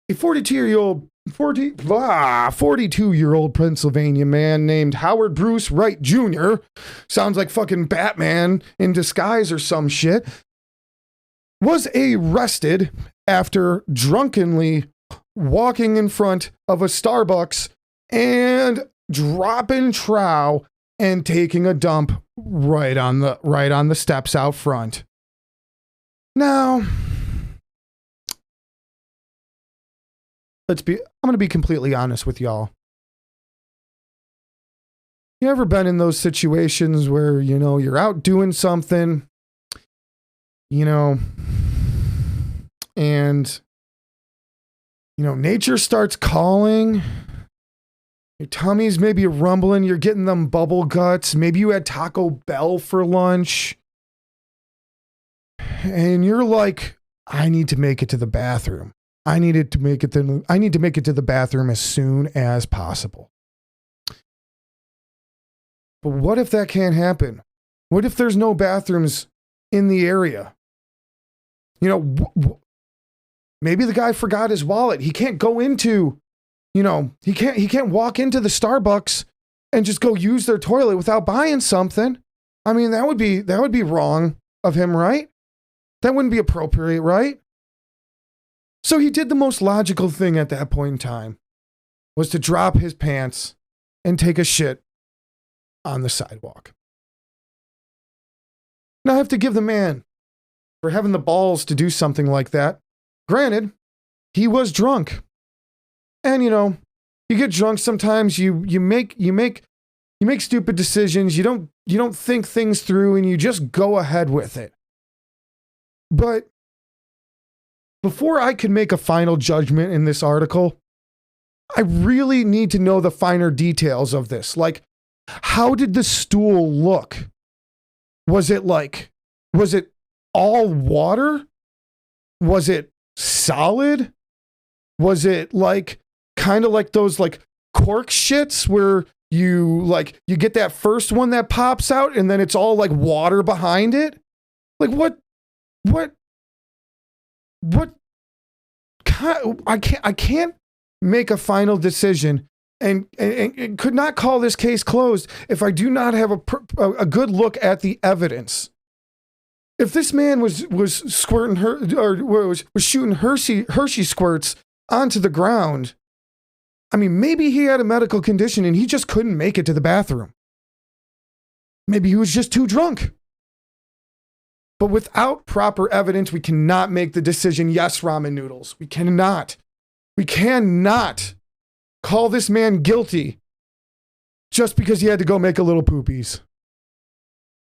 a 42-year-old Pennsylvania man named Howard Bruce Wright Jr., sounds like fucking Batman in disguise or some shit, was arrested after drunkenly walking in front of a Starbucks and dropping trow and taking a dump right on the steps out front. Now, I'm going to be completely honest with y'all. You ever been in those situations where, you're out doing something, and, nature starts calling, your tummy's maybe rumbling, you're getting them bubble guts, maybe you had Taco Bell for lunch, and you're like, I need to make it to the bathroom. I need to make it to the bathroom as soon as possible. But what if that can't happen? What if there's no bathrooms in the area? Maybe the guy forgot his wallet. He can't go into, he can't walk into the Starbucks and just go use their toilet without buying something. I mean, that would be wrong of him, right? That wouldn't be appropriate, right? So he did the most logical thing at that point in time, was to drop his pants and take a shit on the sidewalk. Now I have to give the man for having the balls to do something like that. Granted, he was drunk. And you get drunk sometimes, you make stupid decisions, you don't think things through and you just go ahead with it. But before I can make a final judgment in this article, I really need to know the finer details of this. Like, how did the stool look? Was it all water? Was it solid? Was it kind of like those cork shits where you get that first one that pops out and then it's all like water behind it? Like what I can't make a final decision and could not call this case closed if I do not have a good look at the evidence. If this man was squirting was shooting Hershey squirts onto the ground, I mean, maybe he had a medical condition and he just couldn't make it to the bathroom. Maybe he was just too drunk. But without proper evidence, we cannot make the decision, yes, ramen noodles. We cannot call this man guilty just because he had to go make a little poopies.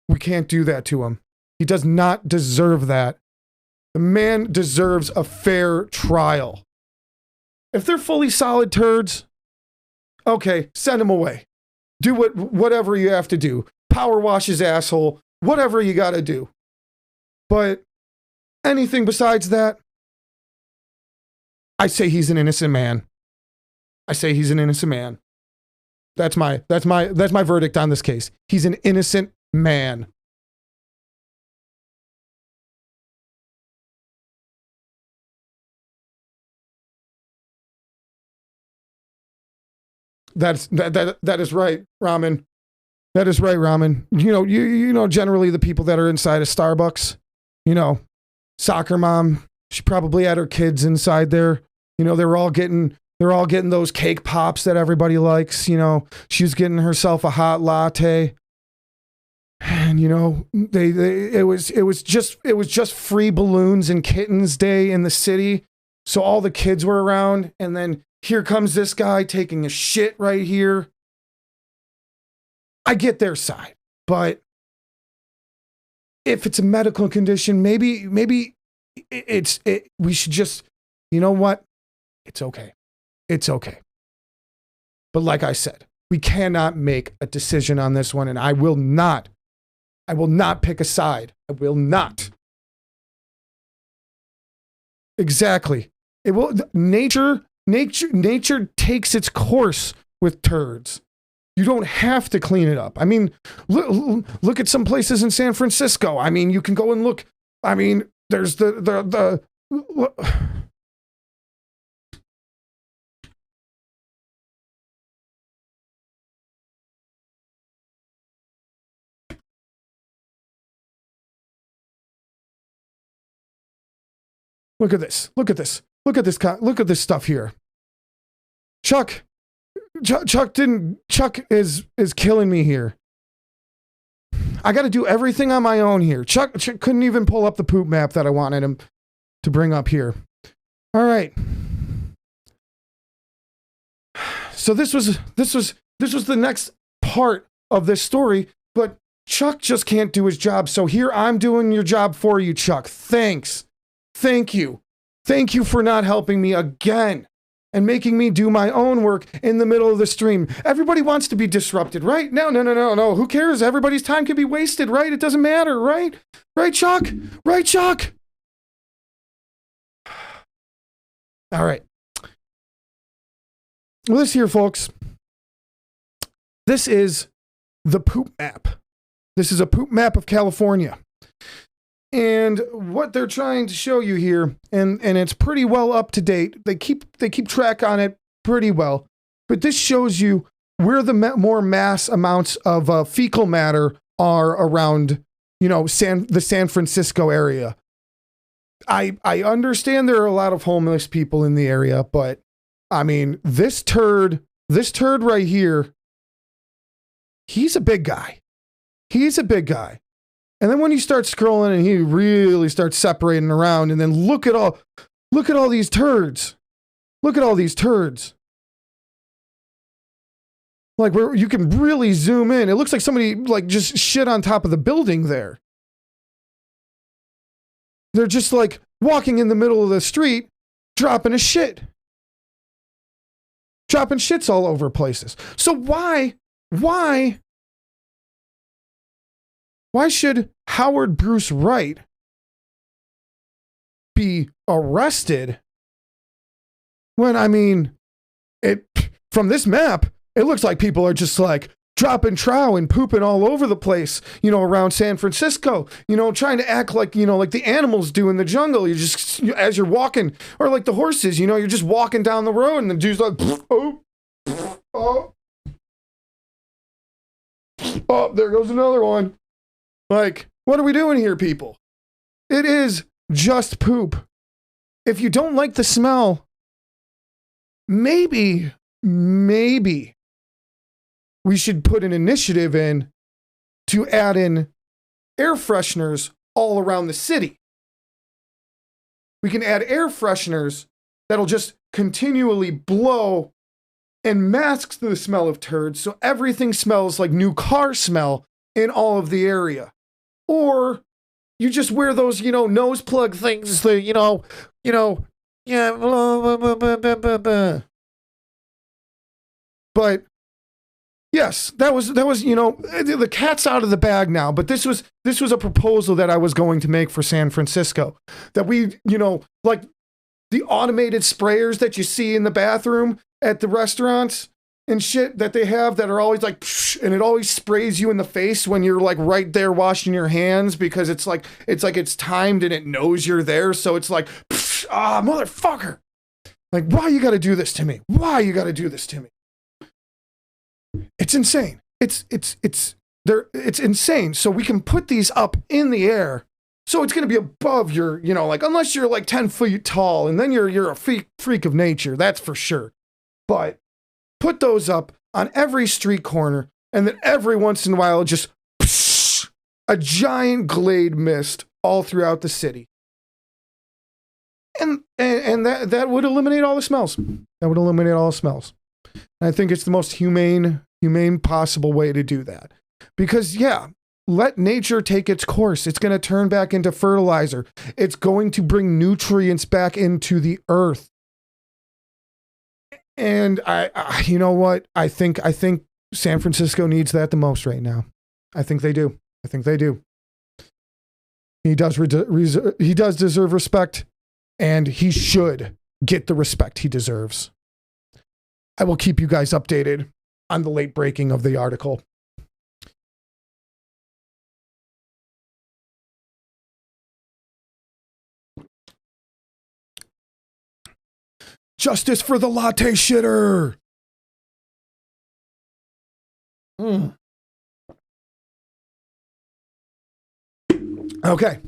We can't do that to him. He does not deserve that. The man deserves a fair trial. If they're fully solid turds, okay, send him away. Do whatever you have to do. power wash his asshole, whatever you got to do. But anything besides that, I say he's an innocent man. I say he's an innocent man. That's my verdict on this case. He's an innocent man. That is right, Ramen. That is right, Ramen. You know generally the people that are inside of Starbucks, soccer mom, she probably had her kids inside there. They're all getting those cake pops that everybody likes. She was getting herself a hot latte. And it was just free balloons and kittens day in the city. So all the kids were around, and then here comes this guy taking a shit right here. I get their side, but if it's a medical condition, maybe we should just, you know what? It's okay. It's okay. But like I said, we cannot make a decision on this one, and I will not pick a side. I will not. Exactly. It will. Nature takes its course with turds. You don't have to clean it up. I mean, look at some places in San Francisco. I mean, you can go and look. I mean, there's the Look at this. Look at this. Look at this. Look at this stuff here. Chuck is killing me here. I got to do everything on my own here. Chuck couldn't even pull up the poop map that I wanted him to bring up here. All right. So this was the next part of this story, but Chuck just can't do his job. So here I'm doing your job for you, Chuck. Thanks. Thank you. Thank you for not helping me again and making me do my own work in the middle of the stream. Everybody wants to be disrupted, right? No. Who cares? Everybody's time can be wasted, right? It doesn't matter, right? Right, Chuck? Right, Chuck? All right. Well, this here, folks. This is the poop map. This is a poop map of California. And what they're trying to show you here, and it's pretty well up to date. They keep track on it pretty well. But this shows you where the more mass amounts of fecal matter are around, the San Francisco area. I understand there are a lot of homeless people in the area, but I mean, this turd right here, he's a big guy. He's a big guy. And then when you start scrolling and he really starts separating around, and then look at all these turds. Look at all these turds. Like where you can really zoom in. It looks like somebody just shit on top of the building there. They're just walking in the middle of the street, dropping a shit. Dropping shits all over places. So why should Howard Bruce Wright be arrested when, I mean, from this map, it looks like people are just dropping trow and pooping all over the place, around San Francisco, trying to act like the animals do in the jungle. You just, as you're walking, or like the horses, you're just walking down the road and the dude's like, oh, there goes another one. What are we doing here, people? It is just poop. If you don't like the smell, maybe we should put an initiative in to add in air fresheners all around the city. We can add air fresheners that'll just continually blow and mask the smell of turds, so everything smells like new car smell in all of the area. Or you just wear those, nose plug things, yeah, blah, blah, blah, blah, blah, blah. But Yes, that was, the cat's out of the bag now, but this was a proposal that I was going to make for San Francisco, that we, like the automated sprayers that you see in the bathroom at the restaurants and shit that they have that are always like, and it always sprays you in the face when you're like right there washing your hands, because it's timed and it knows you're there. So it's like, motherfucker. Like, why you got to do this to me? Why you got to do this to me? It's insane. It's insane. So we can put these up in the air. So it's going to be above your, like, unless you're like 10 feet tall, and then you're a freak of nature. That's for sure. But put those up on every street corner, and then every once in a while, just a giant Glade mist all throughout the city. And that would eliminate all the smells. That would eliminate all the smells. And I think it's the most humane possible way to do that. Because, yeah, let nature take its course. It's going to turn back into fertilizer. It's going to bring nutrients back into the earth. And I you know what? I think San Francisco needs that the most right now. I think they do. He does deserve respect, and he should get the respect he deserves. I will keep you guys updated on the late breaking of the article. Justice for the latte shitter. Okay.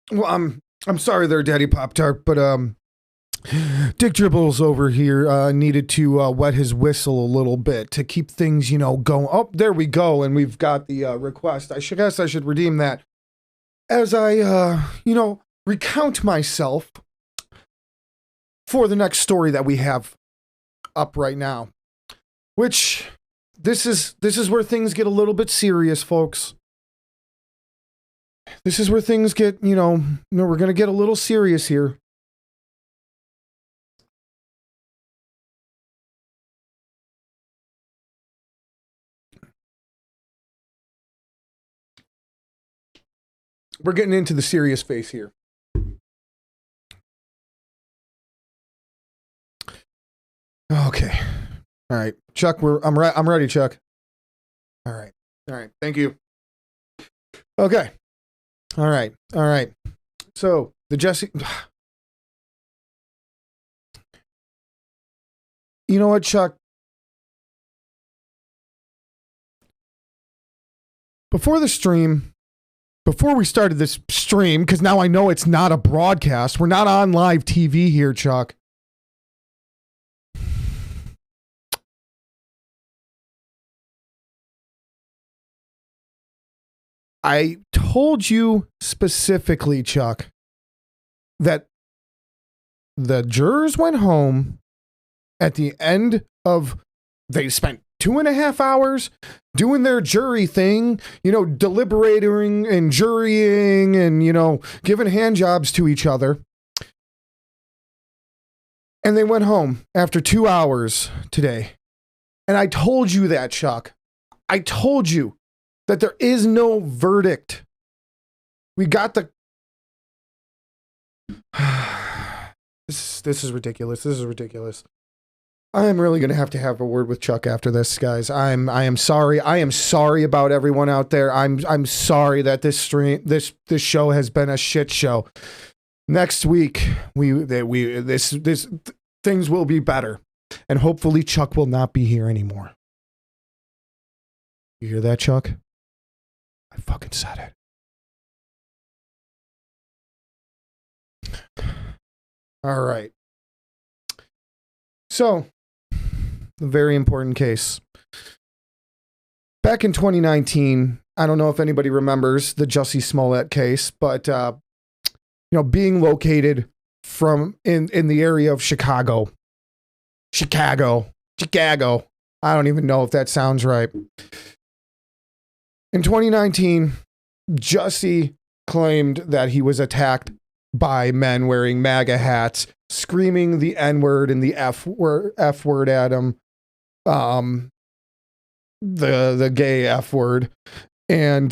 Well, I'm sorry there, Daddy Pop-Tart, but Dick Dribbles over here needed to wet his whistle a little bit to keep things, going. Oh, there we go, and we've got the request. I should redeem that as I, recount myself for the next story that we have up right now. Which this is where things get a little bit serious, folks. This is where things get, we're going to get a little serious here. We're getting into the serious phase here. Okay. All right. Chuck, I'm ready, Chuck. All right. Thank you. Okay. All right. So, the Jesse... You know what, Chuck? Before we started this stream, because now I know it's not a broadcast. We're not on live TV here, Chuck. I told you specifically, Chuck, that the jurors went home at the end of, they spent 2.5 hours doing their jury thing, deliberating and jurying and, giving hand jobs to each other. And they went home after 2 hours today. And I told you that, Chuck. I told you that there is no verdict. We got the... This is ridiculous. I am really going to have a word with Chuck after this, guys. I am sorry. I am sorry about everyone out there. I'm sorry that this show has been a shit show. Next week, things will be better, and hopefully Chuck will not be here anymore. You hear that, Chuck? I fucking said it. All right. So, a very important case. Back in 2019, I don't know if anybody remembers the Jussie Smollette case, but being located in the area of Chicago. I don't even know if that sounds right. In 2019, Jussie claimed that he was attacked by men wearing MAGA hats, screaming the N-word and the F-word at him. The gay F-word. And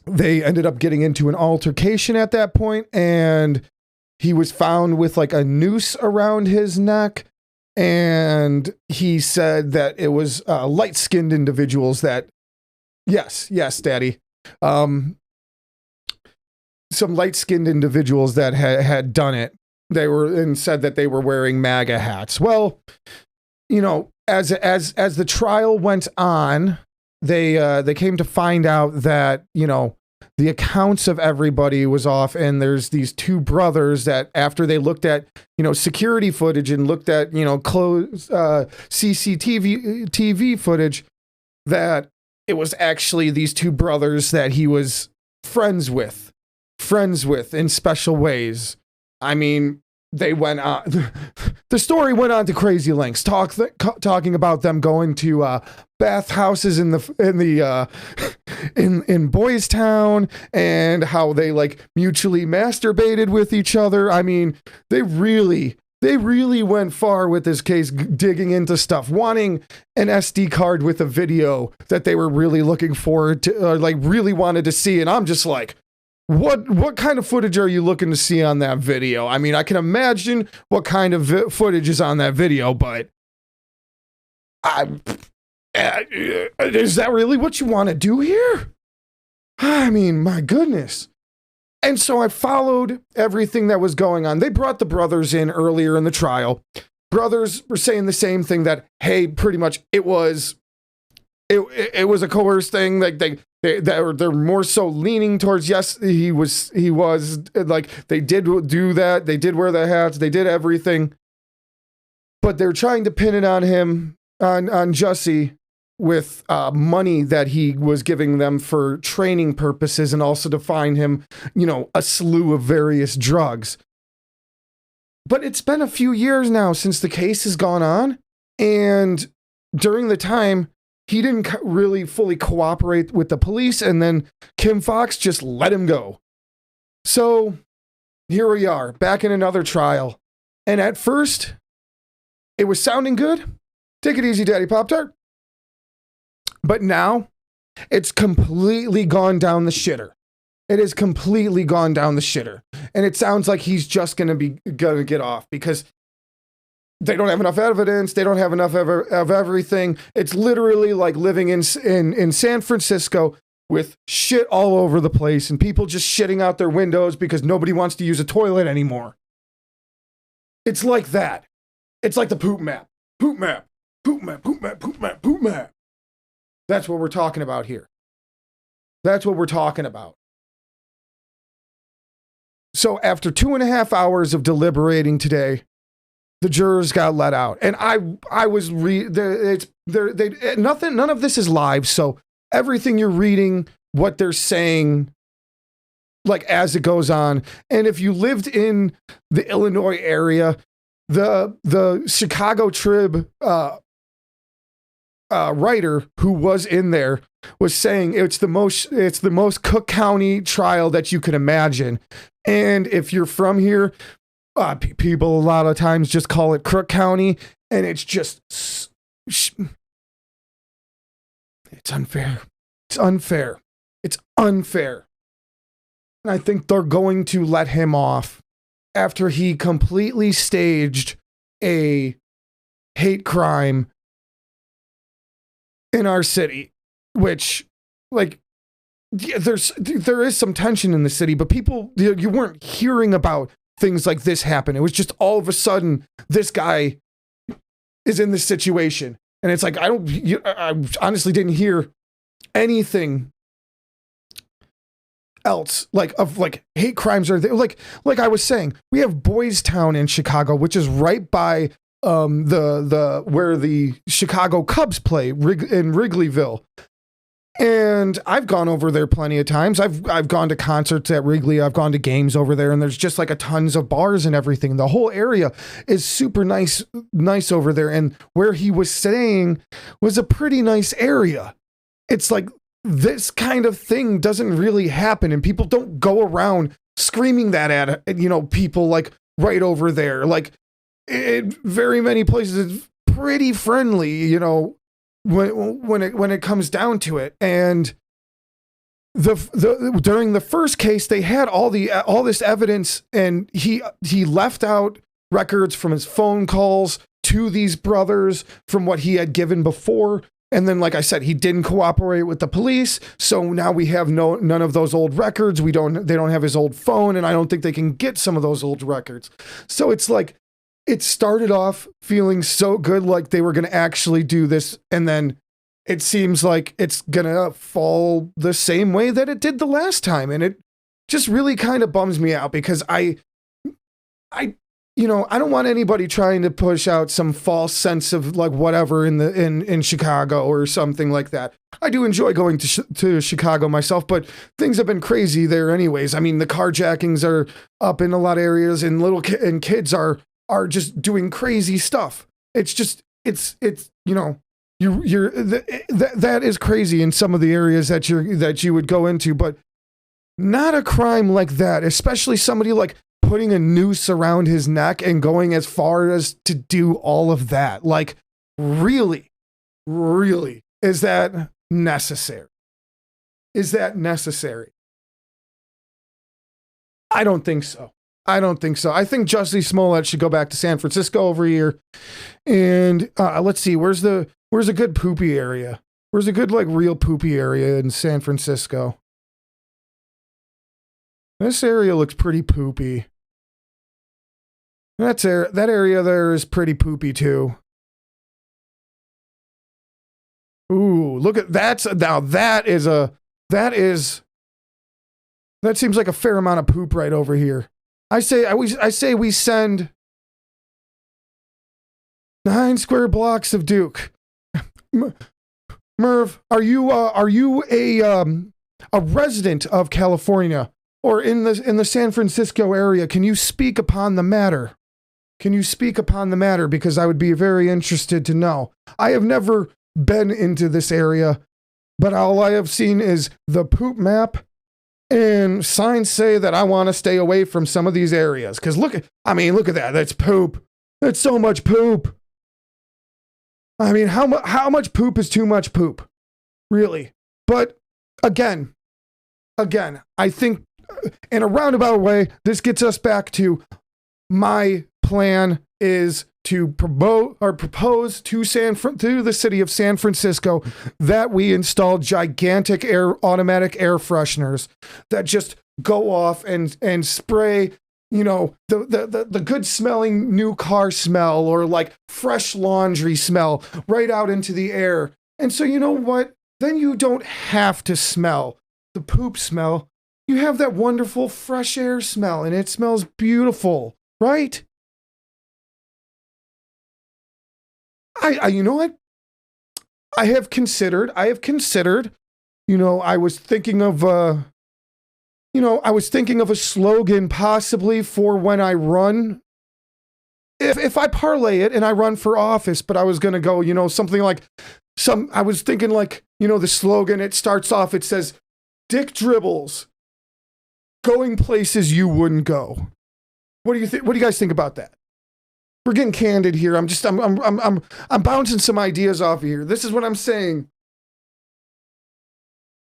they ended up getting into an altercation at that point, and he was found with like a noose around his neck. And he said that it was light-skinned individuals that, yes, daddy. Some light-skinned individuals that had done it. They were, and said that they were wearing MAGA hats. Well, you know, as the trial went on, they came to find out that, you know, the accounts of everybody was off, and there's these two brothers that, after they looked at, you know, security footage and looked at, you know, CCTV footage, that it was actually these two brothers that he was friends with in special ways. I mean, they went on, the story went on to crazy lengths, talking about them going to bathhouses in Boys Town, and how they like mutually masturbated with each other. I mean, they really went far with this case, digging into stuff, wanting an SD card with a video that they were really looking forward to, like really wanted to see. And I'm just like, what kind of footage are you looking to see on that video? I mean, I can imagine what kind of footage is on that video, but is that really what you want to do here? I mean, my goodness. And so I followed everything that was going on. They brought the brothers in earlier in the trial. Brothers were saying the same thing, that, hey, pretty much it was a coerced thing. Like they're more so leaning towards, yes, he was like, they did do that. They did wear the hats. They did everything. But they're trying to pin it on him, on Jussie, with money that he was giving them for training purposes, and also to find him, you know, a slew of various drugs. But it's been a few years now since the case has gone on, and during the time, he didn't really fully cooperate with the police, and then Kim Fox just let him go. So here we are, back in another trial. And at first, it was sounding good. Take it easy, Daddy Pop-Tart. But now, it's completely gone down the shitter. It has completely gone down the shitter. And it sounds like he's just gonna get off, because they don't have enough evidence. They don't have enough of everything. It's literally like living in San Francisco with shit all over the place, and people just shitting out their windows because nobody wants to use a toilet anymore. It's like that. It's like the poop map. Poop map. Poop map. Poop map. Poop map. Poop map. That's what we're talking about here. That's what we're talking about. So after 2.5 hours of deliberating today, the jurors got let out, and none of this is live. So everything you're reading, what they're saying, like as it goes on. And if you lived in the Illinois area, the Chicago Trib writer who was in there was saying it's the most Cook County trial that you can imagine. And if you're from here, people a lot of times just call it Crook County, and it's just, it's unfair. It's unfair. It's unfair. And I think they're going to let him off after he completely staged a hate crime in our city, which, like, yeah, there is some tension in the city, but people, you weren't hearing about things like this happen. It was just all of a sudden, this guy is in this situation. And it's like, I honestly didn't hear anything else of hate crimes or like I was saying, we have Boys Town in Chicago, which is right by the where the Chicago Cubs play in Wrigleyville. And I've gone over there plenty of times. I've gone to concerts at Wrigley. I've gone to games over there, and there's just like a tons of bars and everything. The whole area is super nice over there. And where he was staying was a pretty nice area. It's like this kind of thing doesn't really happen, and people don't go around screaming that at, you know, people like right over there. Like, it very many places it's pretty friendly, you know, when it comes down to it. And during the first case, they had all this evidence, and he left out records from his phone calls to these brothers from what he had given before. And then, like I said, he didn't cooperate with the police. So now we have none of those old records. They don't have his old phone, and I don't think they can get some of those old records. So it's like, it started off feeling so good, like they were going to actually do this. And then it seems like it's going to fall the same way that it did the last time. And it just really kind of bums me out, because I you know, I don't want anybody trying to push out some false sense of like whatever in Chicago or something like that. I do enjoy going to Chicago myself, but things have been crazy there anyways. I mean, the carjackings are up in a lot of areas, and and kids are just doing crazy stuff. It's just, it's, you know, that is crazy in some of the areas that you would go into, but not a crime like that, especially somebody like putting a noose around his neck and going as far as to do all of that. Like, really, is that necessary? Is that necessary? I don't think so. I think Jussie Smollette should go back to San Francisco over here. And let's see, where's a good poopy area? Where's a good, like, real poopy area in San Francisco? This area looks pretty poopy. That area there is pretty poopy too. Ooh, look at that. Now that seems like a fair amount of poop right over here. I say we send 9 square blocks of Duke. Merv, are you a resident of California or in the San Francisco area? Can you speak upon the matter? Because I would be very interested to know. I have never been into this area, but all I have seen is the poop map, and signs say that I want to stay away from some of these areas. Because look at that. That's poop. That's so much poop. I mean, how much poop is too much poop? Really? But again, I think in a roundabout way, this gets us back to my plan is to propose to the city of San Francisco that we install gigantic automatic air fresheners that just go off and spray, you know, the good smelling new car smell or like fresh laundry smell right out into the air. And so, you know what? Then you don't have to smell the poop smell. You have that wonderful fresh air smell, and it smells beautiful, right? You know what? I have considered, you know, I was thinking of a slogan possibly for when I run. If I parlay it and I run for office, but I was going to go, you know, something like I was thinking like, you know, the slogan, it starts off, it says, Dick Dribbles, going places you wouldn't go. What do you think? What do you guys think about that? We're getting candid here. I'm bouncing some ideas off here. This is what I'm saying.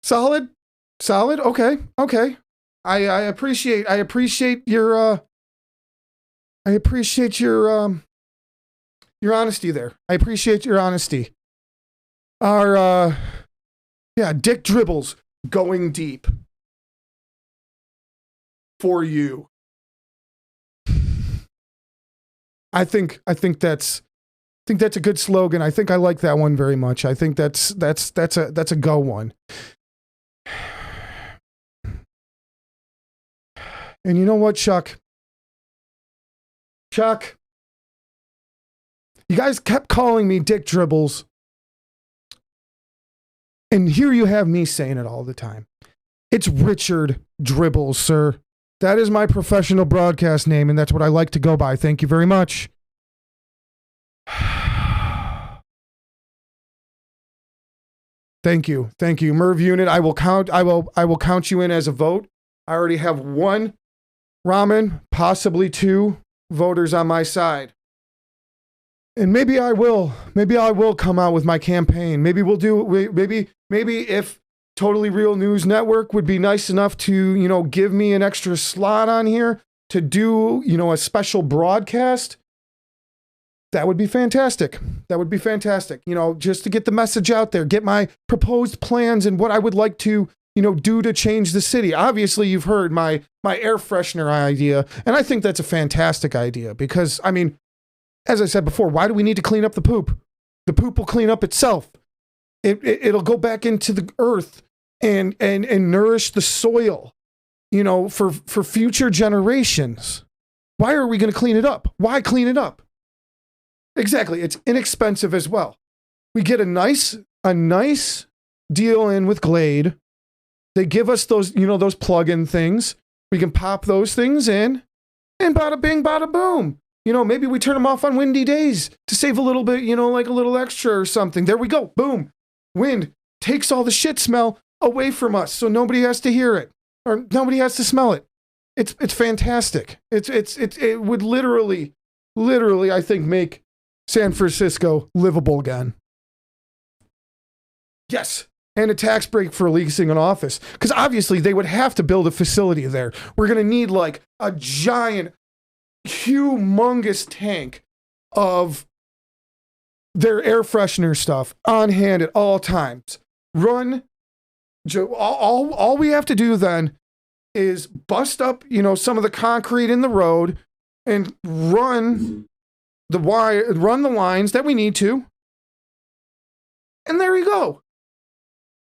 Solid. Okay. I appreciate your honesty there. I appreciate your honesty. Dick Dribbles going deep for you. I think that's a good slogan. I think I like that one very much. I think that's a go one. And you know what, Chuck? You guys kept calling me Dick Dribbles. And here you have me saying it all the time. It's Richard Dribbles, sir. That is my professional broadcast name, and that's what I like to go by. Thank you very much. Thank you. Merv unit, I will count you in as a vote. I already have one ramen, possibly two voters on my side. And maybe I will come out with my campaign. Maybe if Totally Real News Network would be nice enough to, give me an extra slot on here to do, a special broadcast. That would be fantastic. Just to get the message out there, get my proposed plans and what I would like to, do to change the city. Obviously, you've heard my air freshener idea, and I think that's a fantastic idea because, as I said before, why do we need to clean up the poop? The poop will clean up itself. It'll go back into the earth and nourish the soil, for future generations. Why are we going to clean it up? Why clean it up? Exactly. It's inexpensive as well. We get a nice deal in with Glade. They give us those, those plug-in things. We can pop those things in and bada bing, bada boom. Maybe we turn them off on windy days to save a little bit, like a little extra or something. There we go. Boom. Wind takes all the shit smell away from us so nobody has to hear it or nobody has to smell it. It's fantastic. It would literally, I think, make San Francisco livable again. Yes. And a tax break for leasing an office. Because obviously they would have to build a facility there. We're going to need like a giant, humongous tank of their air freshener stuff on hand at all times. All we have to do then is bust up, some of the concrete in the road and run the lines that we need to. And there you go.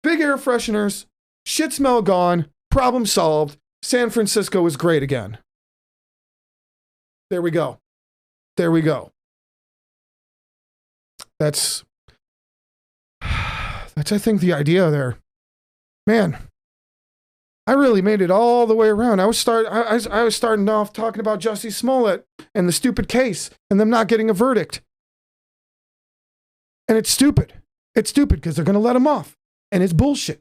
Big air fresheners, shit smell gone, problem solved. San Francisco is great again. There we go. That's I think the idea there. Man, I really made it all the way around. I was starting off talking about Jussie Smollette and the stupid case and them not getting a verdict. And it's stupid. It's stupid because they're going to let him off. And it's bullshit.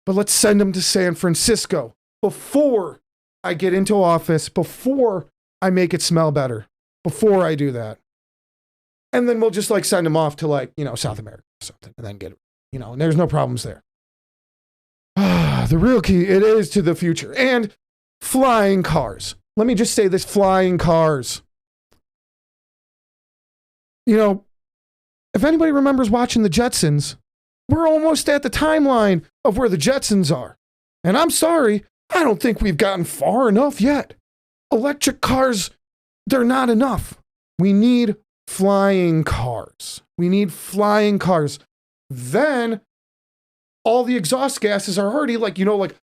But let's send him to San Francisco before I get into office, before I make it smell better, before I do that. And then we'll just send him off to South America or something and then get it, and there's no problems there. The real key, it is to the future. And flying cars. Let me just say this, flying cars. If anybody remembers watching the Jetsons, we're almost at the timeline of where the Jetsons are. And I'm sorry, I don't think we've gotten far enough yet. Electric cars, they're not enough. We need flying cars. Then all the exhaust gases are already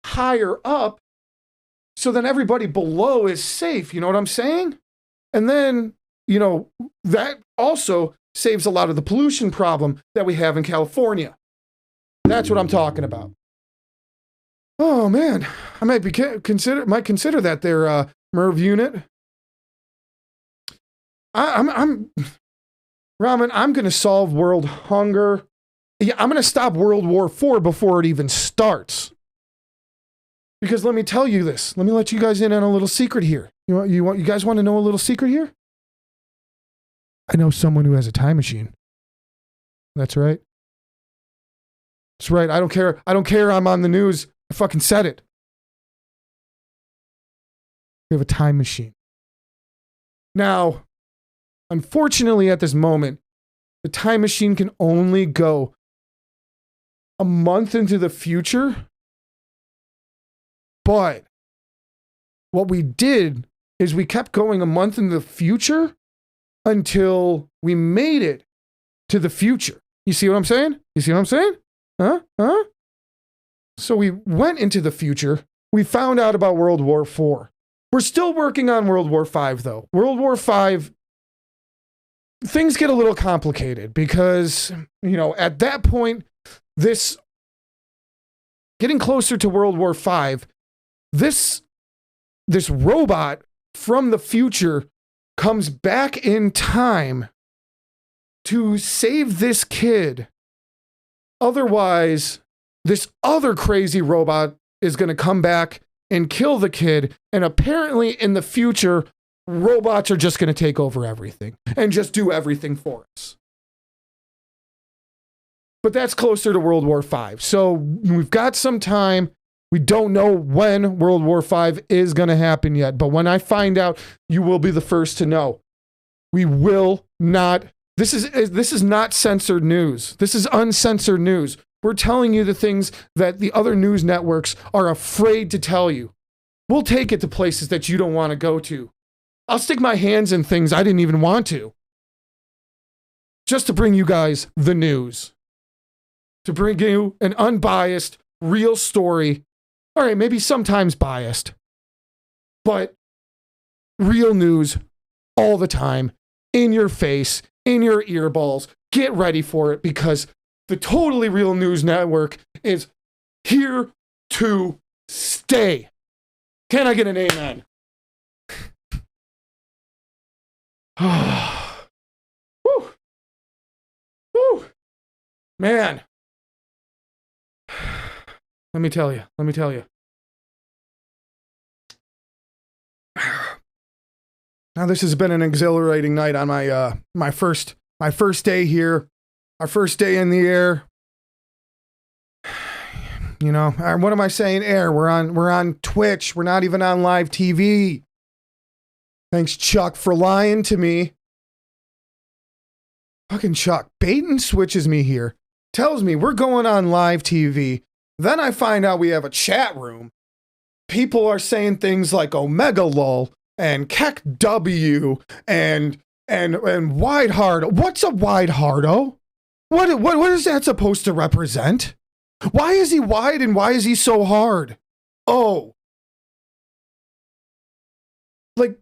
higher up. So then everybody below is safe. You know what I'm saying? And then, that also saves a lot of the pollution problem that we have in California. That's what I'm talking about. Oh man, I might consider that their Merv unit. I'm Ramen. I'm gonna solve world hunger. Yeah, I'm gonna stop World War IV before it even starts. Because let me tell you this. Let me let you guys in on a little secret here. You guys want to know a little secret here? I know someone who has a time machine. That's right. That's right. I don't care. I'm on the news. I fucking said it. We have a time machine. Now, unfortunately, at this moment, the time machine can only go a month into the future. But what we did is we kept going a month in the future until we made it to the future. You see what I'm saying? Huh? So we went into the future. We found out about World War IV. We're still working on World War V, though. World War V, things get a little complicated because, at that point, getting closer to World War V, this robot from the future comes back in time to save this kid Otherwise, this other crazy robot is going to come back and kill the kid. And apparently in the future, robots are just going to take over everything and just do everything for us. But that's closer to World War V. So we've got some time. We don't know when World War V is going to happen yet. But when I find out, you will be the first to know. We will not. This is not censored news. This is uncensored news. We're telling you the things that the other news networks are afraid to tell you. We'll take it to places that you don't want to go to. I'll stick my hands in things I didn't even want to. Just to bring you guys the news. To bring you an unbiased, real story. All right, maybe sometimes biased. But real news all the time. In your face, in your earballs. Get ready for it because the Totally Real News Network is here to stay. Can I get an amen? Woo. Woo. Man. Let me tell you. Now this has been an exhilarating night on my first day here, our first day in the air. You know, what am I saying? Air. We're on Twitch. We're not even on live TV. Thanks, Chuck, for lying to me. Fucking Chuck bait and switches me here. Tells me we're going on live TV. Then I find out we have a chat room. People are saying things like Omega Lol and Keck W and wide hard. What's a wide hardo? What is that supposed to represent? Why is he wide and why is he so hard? Oh. Like,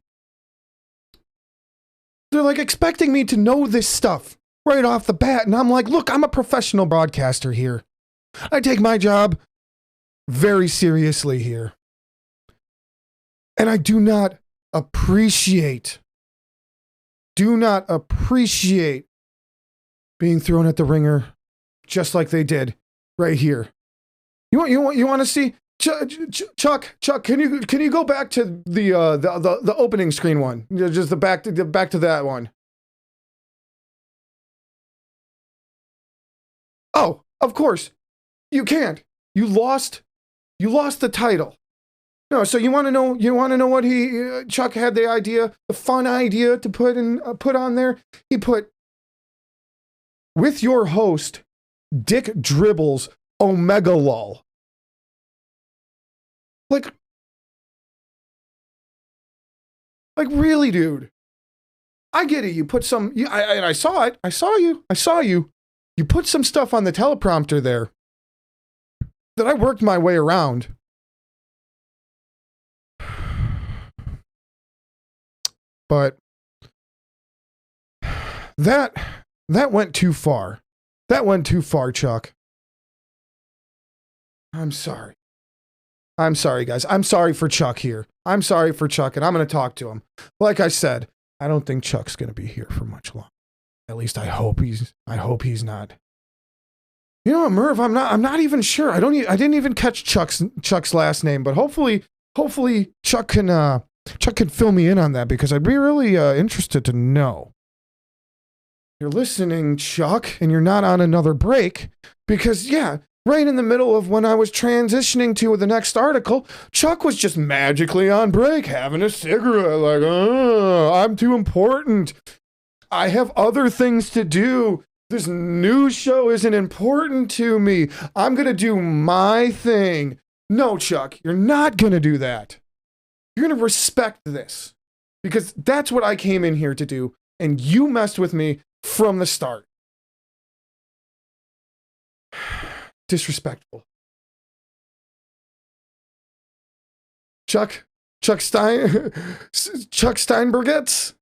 they're like expecting me to know this stuff right off the bat. And I'm like, look, I'm a professional broadcaster here. I take my job very seriously here. And I do not appreciate being thrown at the ringer just like they did right here. You want to see Chuck, can you go back to the opening screen one? Just back to that one. Oh, of course. You can't. You lost the title. No, so you want to know what Chuck had the fun idea to put on there? He put, with your host, Dick Dribbles, Omega Lol. Like really, dude. I get it. You put some, and I saw it. I saw you. You put some stuff on the teleprompter there that I worked my way around. But that went too far. That went too far, Chuck. I'm sorry. I'm sorry, guys. I'm sorry for Chuck here. I'm sorry for Chuck, and I'm going to talk to him. Like I said, I don't think Chuck's going to be here for much longer. At least I hope he's not. You know what, Merv? I'm not even sure. I didn't even catch Chuck's last name, but hopefully Chuck can fill me in on that because I'd be really interested to know. You're listening, Chuck, and you're not on another break because, yeah, right in the middle of when I was transitioning to the next article, Chuck was just magically on break having a cigarette like, I'm too important. I have other things to do. This news show isn't important to me. I'm going to do my thing. No, Chuck, you're not going to do that. You're going to respect this because that's what I came in here to do. And you messed with me from the start. Disrespectful. Chuck Steinbergets?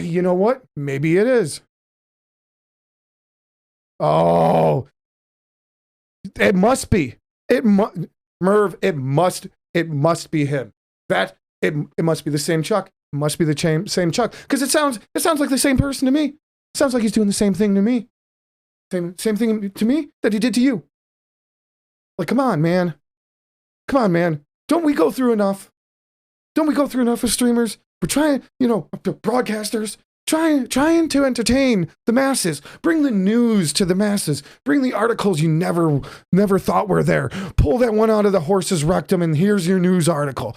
You know what? Maybe it is. Oh, it must be. Merv, it must be him. It must be the same Chuck. It must be the same Chuck. Because it sounds like the same person to me. It sounds like he's doing the same thing to me. Same thing to me that he did to you. Like, come on, man. Come on, man. Don't we go through enough? Don't we go through enough as streamers? We're trying, broadcasters, trying to entertain the masses. Bring the news to the masses. Bring the articles you never thought were there. Pull that one out of the horse's rectum and here's your news article.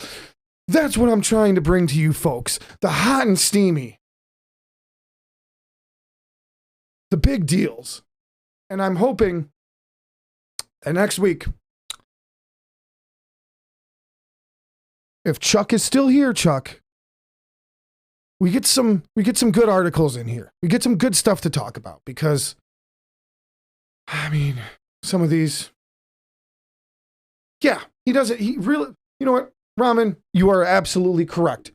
That's what I'm trying to bring to you folks. The hot and steamy. The big deals. And I'm hoping that next week, if Chuck is still here, Chuck, we get some good articles in here. We get some good stuff to talk about because, I mean, some of these, yeah, he doesn't, he really, you know what, Ramen, you are absolutely correct.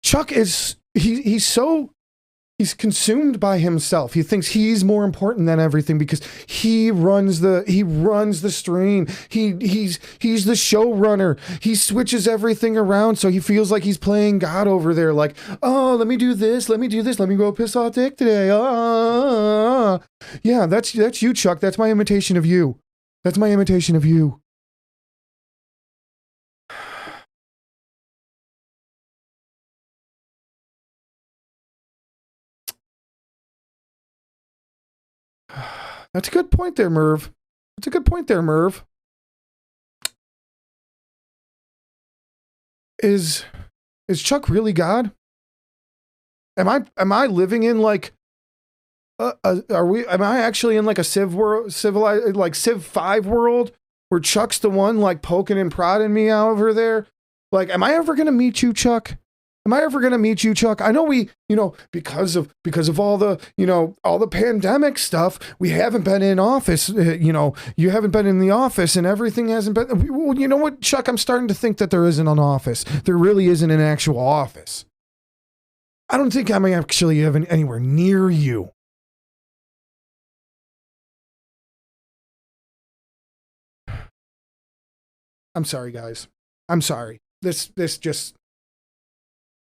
Chuck is, he's consumed by himself. He thinks he's more important than everything because he runs the stream. He's the showrunner. He switches everything around so he feels like he's playing God over there. Like, oh, let me do this. Let me go piss off Dick today. Yeah, that's you, Chuck. That's my imitation of you. That's my imitation of you. That's a good point there, Merv. Is Chuck really God? Am I living in like am I actually in like a civilized like Civ 5 world where Chuck's the one like poking and prodding me over there? Like, am I ever gonna meet you, Chuck? I know we, because of all the pandemic stuff, we haven't been in office. You haven't been in the office and everything hasn't been. Well, you know what, Chuck? I'm starting to think that there isn't an office. There really isn't an actual office. I don't think I'm actually even anywhere near you. I'm sorry, guys. I'm sorry. This just...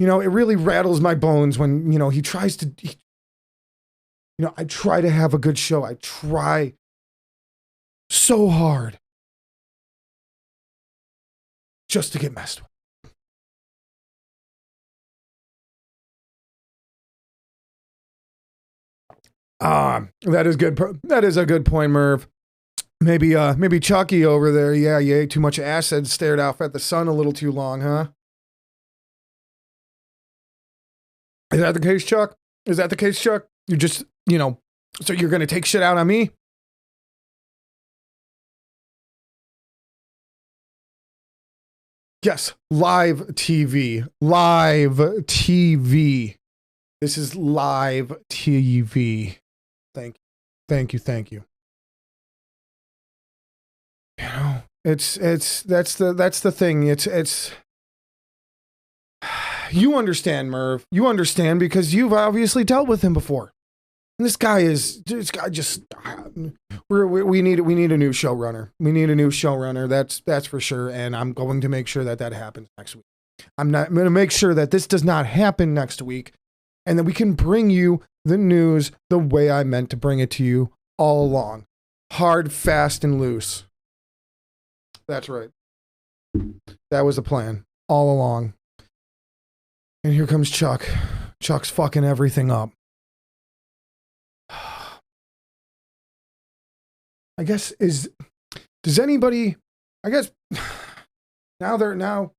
it really rattles my bones when, he tries to, I try to have a good show. I try so hard just to get messed with. That is good. That is a good point, Merv. Maybe Chucky over there. Yeah, you ate too much acid, stared out at the sun a little too long, huh? Is that the case, Chuck? You're just, so you're going to take shit out on me? Yes, live TV. This is live TV. Thank you. That's the thing. It's you understand, Merv. You understand because you've obviously dealt with him before. And this guy just we need a new showrunner. That's for sure. And I'm going to make sure that happens next week. I'm going to make sure that this does not happen next week and that we can bring you the news the way I meant to bring it to you all along. Hard, fast, and loose. That's right. That was the plan all along. And here comes Chuck. Chuck's fucking everything up. I guess now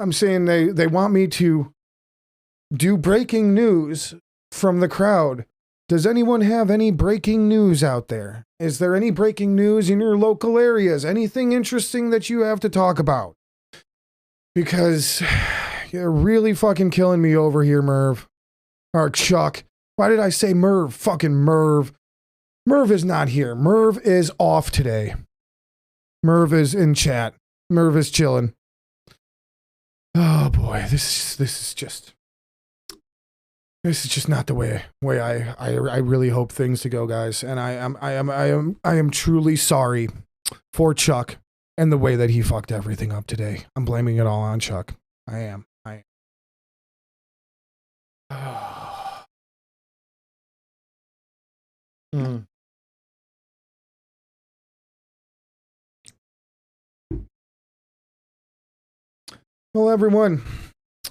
I'm saying they want me to do breaking news from the crowd. Does anyone have any breaking news out there? Is there any breaking news in your local areas? Anything interesting that you have to talk about? Because you're really fucking killing me over here, Merv. Or Chuck. Why did I say Merv? Fucking Merv. Merv is not here. Merv is off today. Merv is in chat. Merv is chilling. Oh boy, this is just not the way I really hope things to go, guys. And I am truly sorry for Chuck and the way that he fucked everything up today. I'm blaming it all on Chuck. I am. Well, everyone,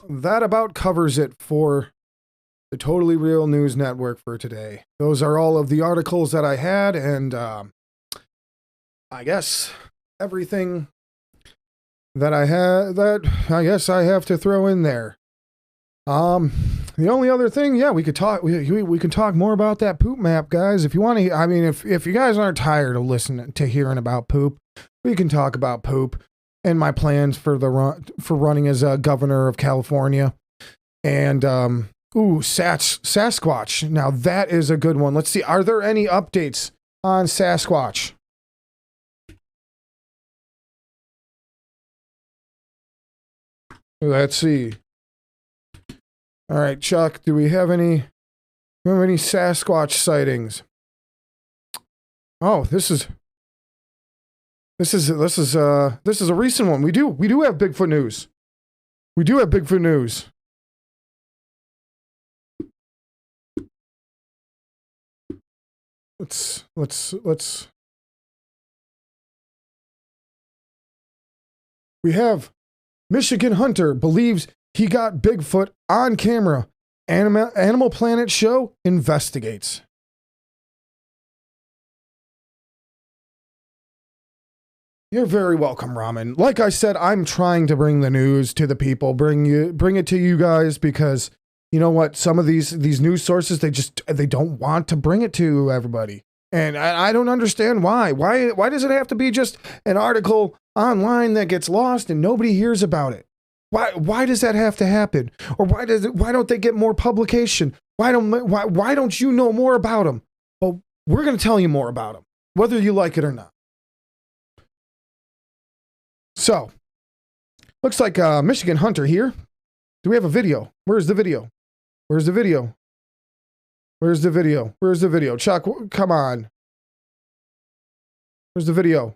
that about covers it for the Totally Real News Network for today. Those are all of the articles that I had, and I guess everything that I had that I guess I have to throw in there. The only other thing, yeah, we could talk. We can talk more about that poop map, guys. If you want to, I mean, if you guys aren't tired of listening to hearing about poop, we can talk about poop and my plans for running as a governor of California. And Sasquatch. Now that is a good one. Let's see. Are there any updates on Sasquatch? Let's see. All right, Chuck, do we have any Sasquatch sightings? Oh, this is a recent one. We do have Bigfoot news. We do have Bigfoot news. Let's we have Michigan hunter believes he got Bigfoot on camera. Animal Planet show investigates. You're very welcome, Ramen. Like I said, I'm trying to bring the news to the people, bring it to you guys, because you know what? Some of these news sources, they don't want to bring it to everybody. And I don't understand why. Why does it have to be just an article online that gets lost and nobody hears about it? Why does that have to happen? Or why don't they get more publication? Why don't you know more about them? Well, we're going to tell you more about them, whether you like it or not. So, looks like Michigan hunter here. Do we have a video? Where's the video? Where's the video? Where's the video? Where's the video? Chuck, come on. Where's the video?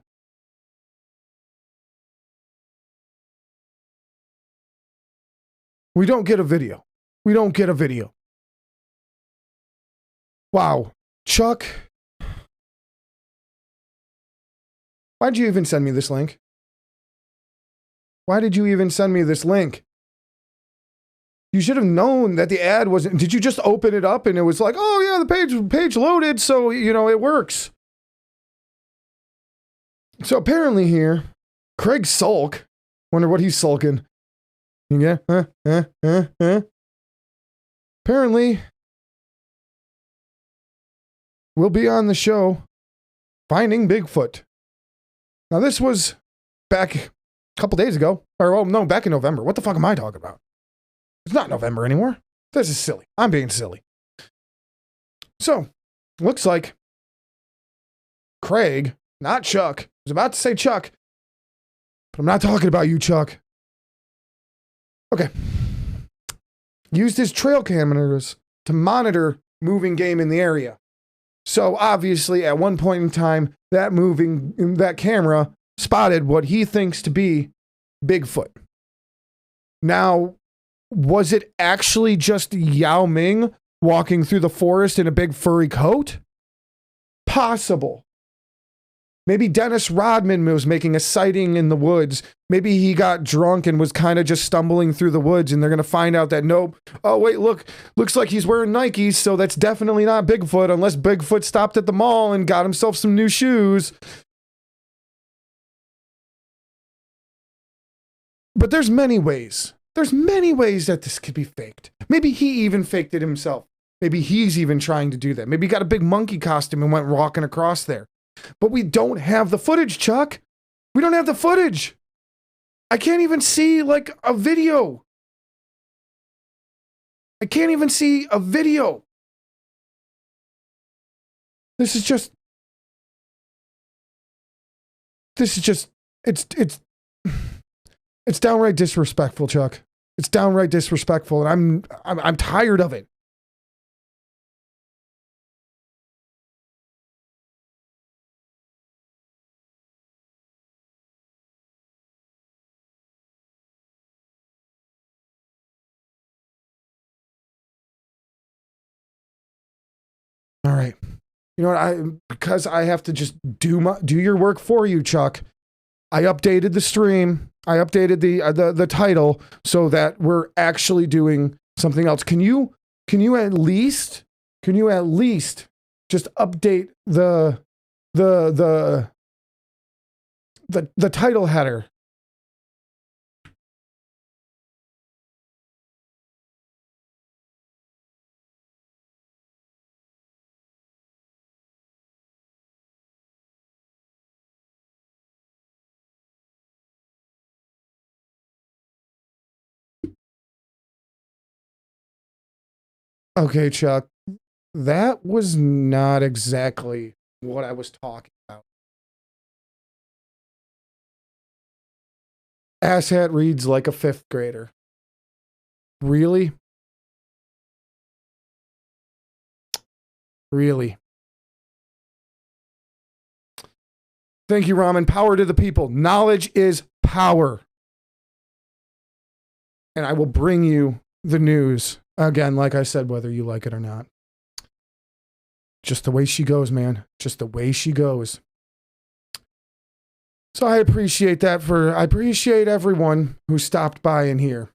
We don't get a video. We don't get a video. Wow. Chuck. Why'd you even send me this link? Why did you even send me this link? You should have known that the ad wasn't. Did you just open it up and it was like, oh yeah, the page loaded, so you know it works. So apparently here, Craig Sulk. Wonder what he's sulking. Yeah. Apparently, we'll be on the show Finding Bigfoot. Now this was back a couple days ago. Or well, no, back in November. What the fuck am I talking about? It's not November anymore. This is silly. I'm being silly. So, looks like Craig, not Chuck. I was about to say Chuck, but I'm not talking about you, Chuck. Okay. Used his trail cameras to monitor moving game in the area. So, obviously, at one point in time, that camera spotted what he thinks to be Bigfoot. Now, was it actually just Yao Ming walking through the forest in a big furry coat? Possible. Maybe Dennis Rodman was making a sighting in the woods. Maybe he got drunk and was kind of just stumbling through the woods, and they're going to find out that nope. Oh, wait, looks like he's wearing Nikes, so that's definitely not Bigfoot, unless Bigfoot stopped at the mall and got himself some new shoes. But there's many ways. There's many ways that this could be faked. Maybe he even faked it himself. Maybe he's even trying to do that. Maybe he got a big monkey costume and went walking across there. But we don't have the footage, Chuck. We don't have the footage. I can't even see like a video. I can't even see a video. This is just, it's downright disrespectful, Chuck. It's downright disrespectful, and I'm tired of it. All right. You know what? Because I have to just do your work for you, Chuck. I updated the stream. I updated the title so that we're actually doing something else. Can you at least just update the title header? Okay, Chuck. That was not exactly what I was talking about. Asshat reads like a fifth grader. Really? Really? Thank you, Ramen. Power to the people. Knowledge is power. And I will bring you the news. Again, like I said, whether you like it or not. Just the way she goes, man. Just the way she goes. So I appreciate I appreciate everyone who stopped by in here.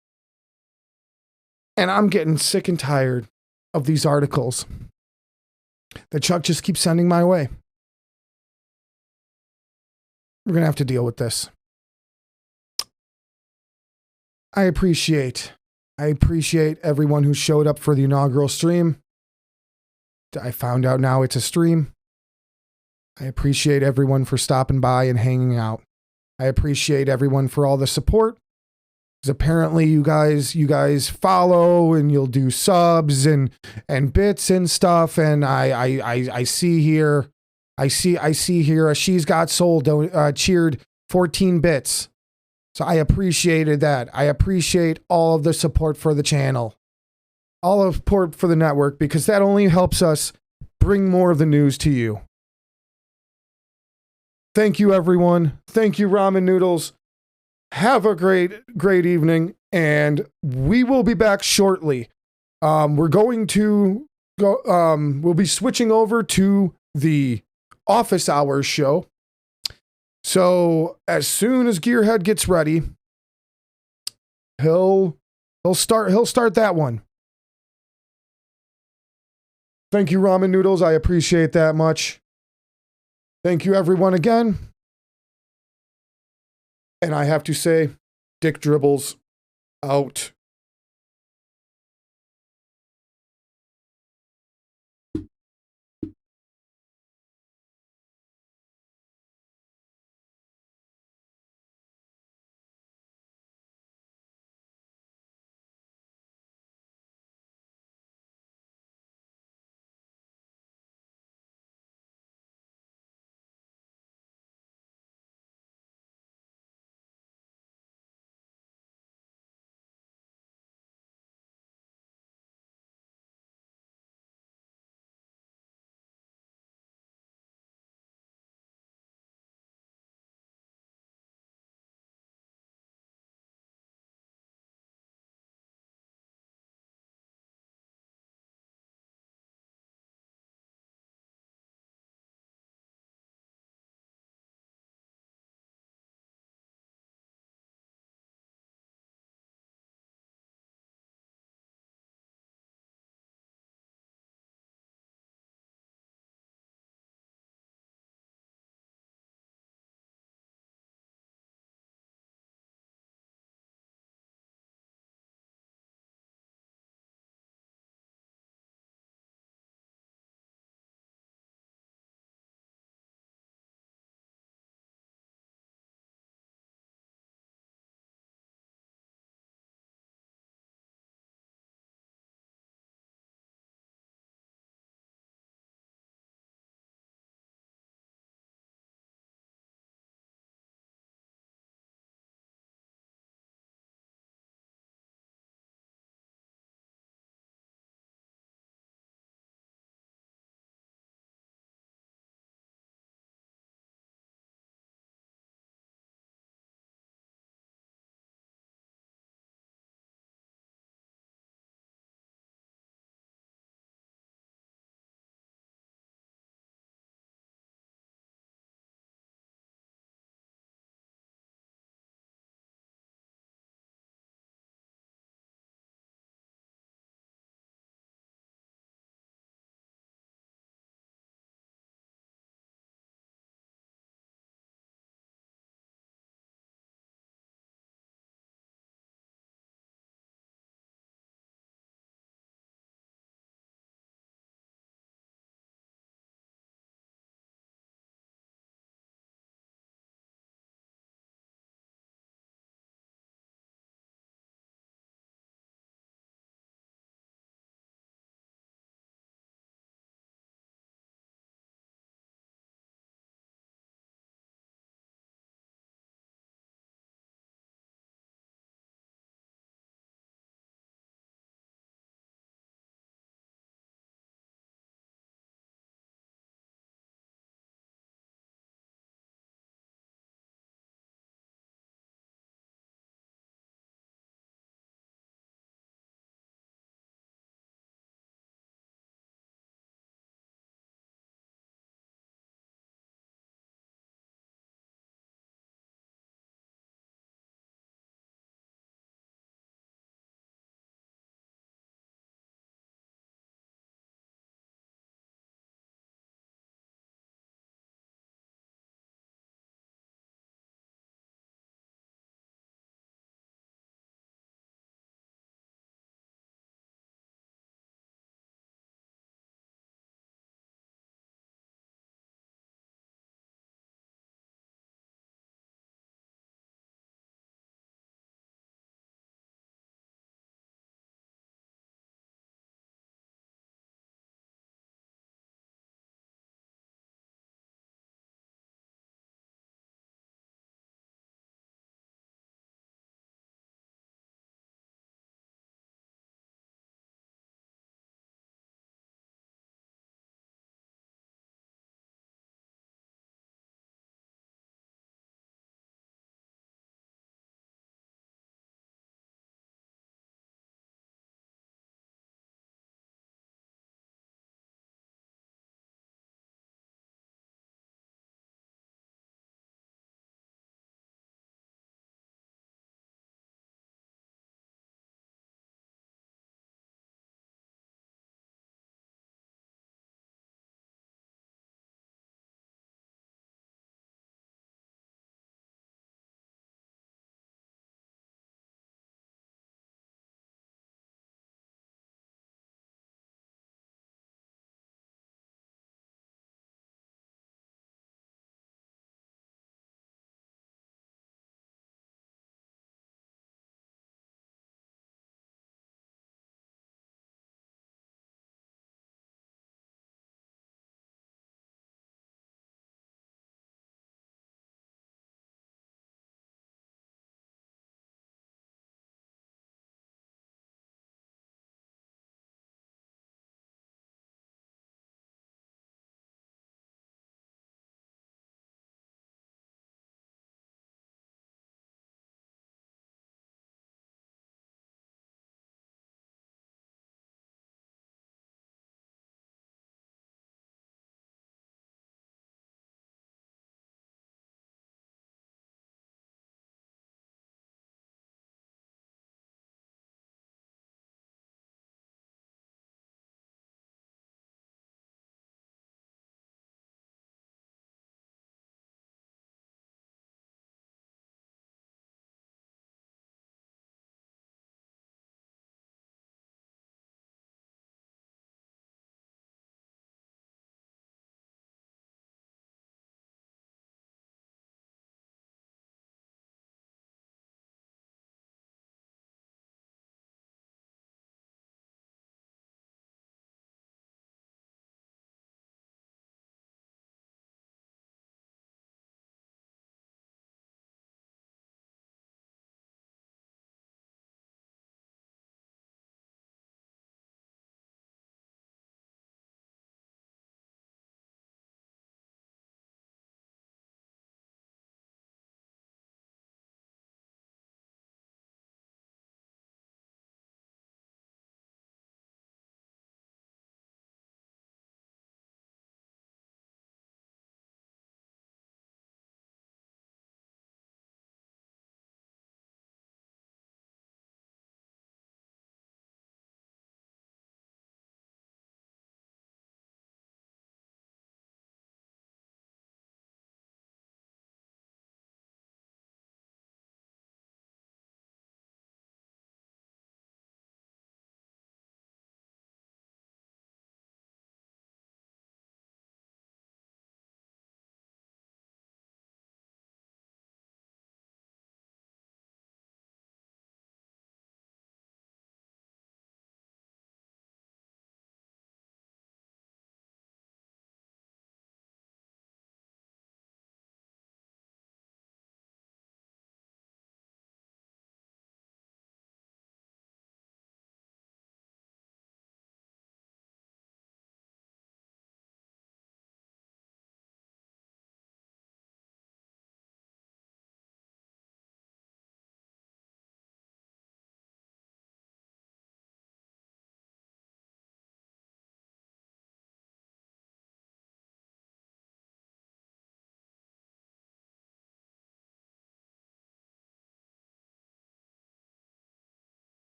And I'm getting sick and tired of these articles that Chuck just keeps sending my way. We're going to have to deal with this. I appreciate everyone who showed up for the inaugural stream. I found out now it's a stream. I appreciate everyone for stopping by and hanging out. I appreciate everyone for all the support. Because apparently you guys follow and you'll do subs and bits and stuff. And I see here, She's Got Soul cheered 14 bits. So I appreciated that. I appreciate all of the support for the channel. All of support for the network, because that only helps us bring more of the news to you. Thank you, everyone. Thank you, Ramen Noodles. Have a great evening, and we will be back shortly. We're going to go. We'll be switching over to the office hours show. So as soon as Gearhead gets ready, he'll start that one. Thank you, Ramen Noodles. I appreciate that much. Thank you, everyone, again. And I have to say, Dick Dribbles out.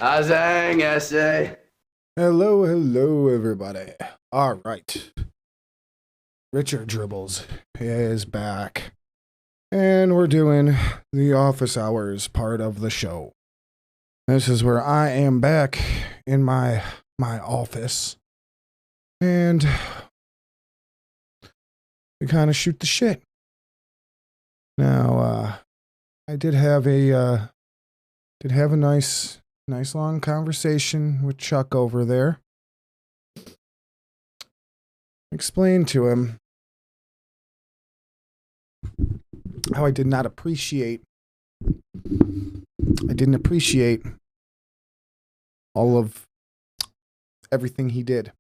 Azang essay. Hello, hello, everybody. All right. Richard Dribbles is back. And we're doing the office hours part of the show. This is where I am back in my office. And we kind of shoot the shit. Now, I did have a nice long conversation with Chuck over there. Explained to him how I didn't appreciate all of everything he did.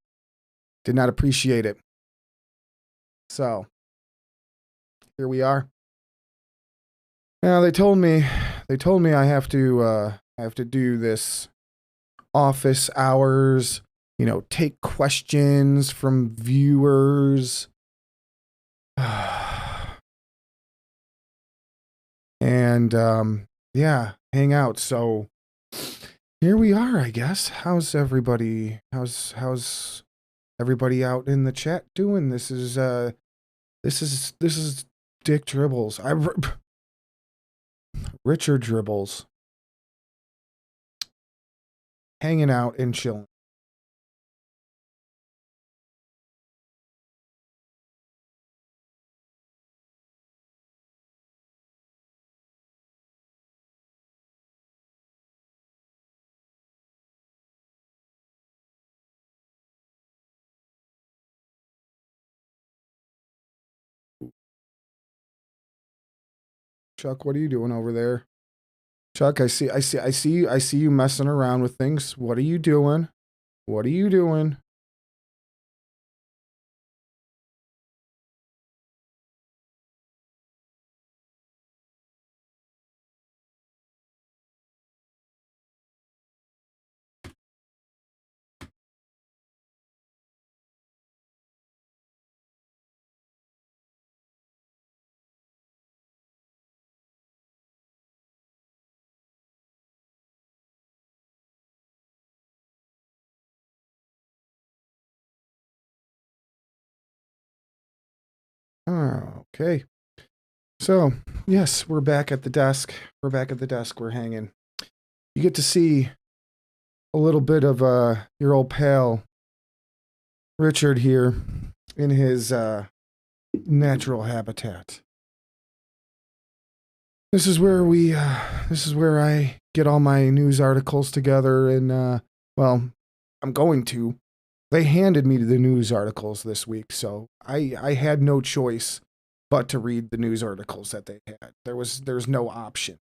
Did not appreciate it. So, here we are. Now they told me I have to do this office hours, take questions from viewers. And hang out. So here we are, I guess. How's everybody? How's everybody out in the chat doing? This is Dick Dribbles. Richard Dribbles. Hanging out and chilling. Chuck, what are you doing over there? Chuck, I see you messing around with things. What are you doing? What are you doing? Oh, okay. So, yes, we're back at the desk. We're hanging. You get to see a little bit of your old pal Richard here in his natural habitat. This is where I get all my news articles together, and well, I'm going to. They handed me the news articles this week, so I had no choice but to read the news articles that they had. There's no option.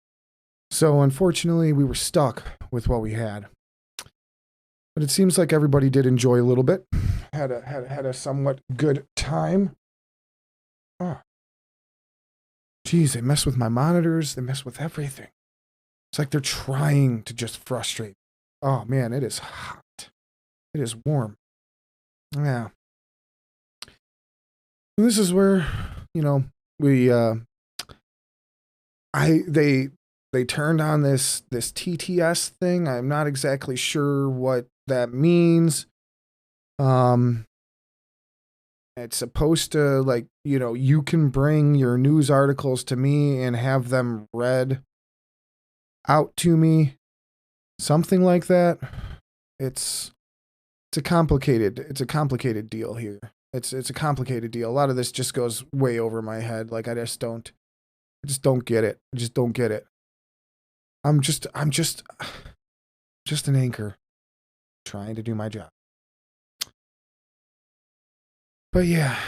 So unfortunately, we were stuck with what we had. But it seems like everybody did enjoy a little bit. Had a somewhat good time. Oh. Geez, they mess with my monitors. They mess with everything. It's like they're trying to just frustrate. Oh man, it is hot. It is warm. Yeah. And this is where, we they turned on this TTS thing. I'm not exactly sure what that means. It's supposed to, you can bring your news articles to me and have them read out to me. Something like that. It's a complicated deal here. It's a complicated deal. A lot of this just goes way over my head. Like I just don't get it. I just don't get it. I'm just an anchor trying to do my job. But yeah,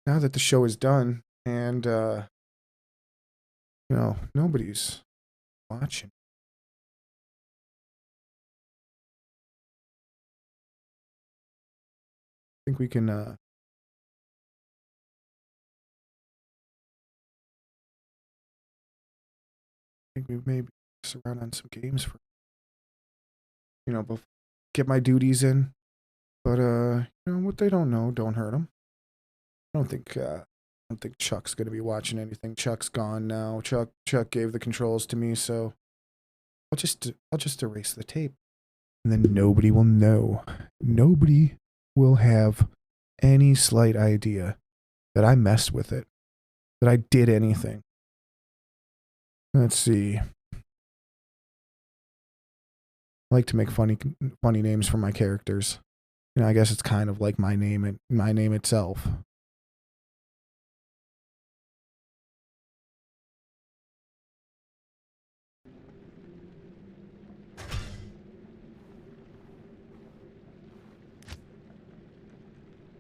now that the show is done and nobody's watching. I think we can I think we maybe mess around on some games for get my duties in. But what they don't know, don't hurt them. I don't think Chuck's gonna be watching anything. Chuck's gone now. Chuck gave the controls to me, so I'll just erase the tape. And then nobody will know. Nobody will have any slight idea that I messed with it, that I did anything. Let's see. I like to make funny names for my characters. You know, I guess it's kind of like my name itself.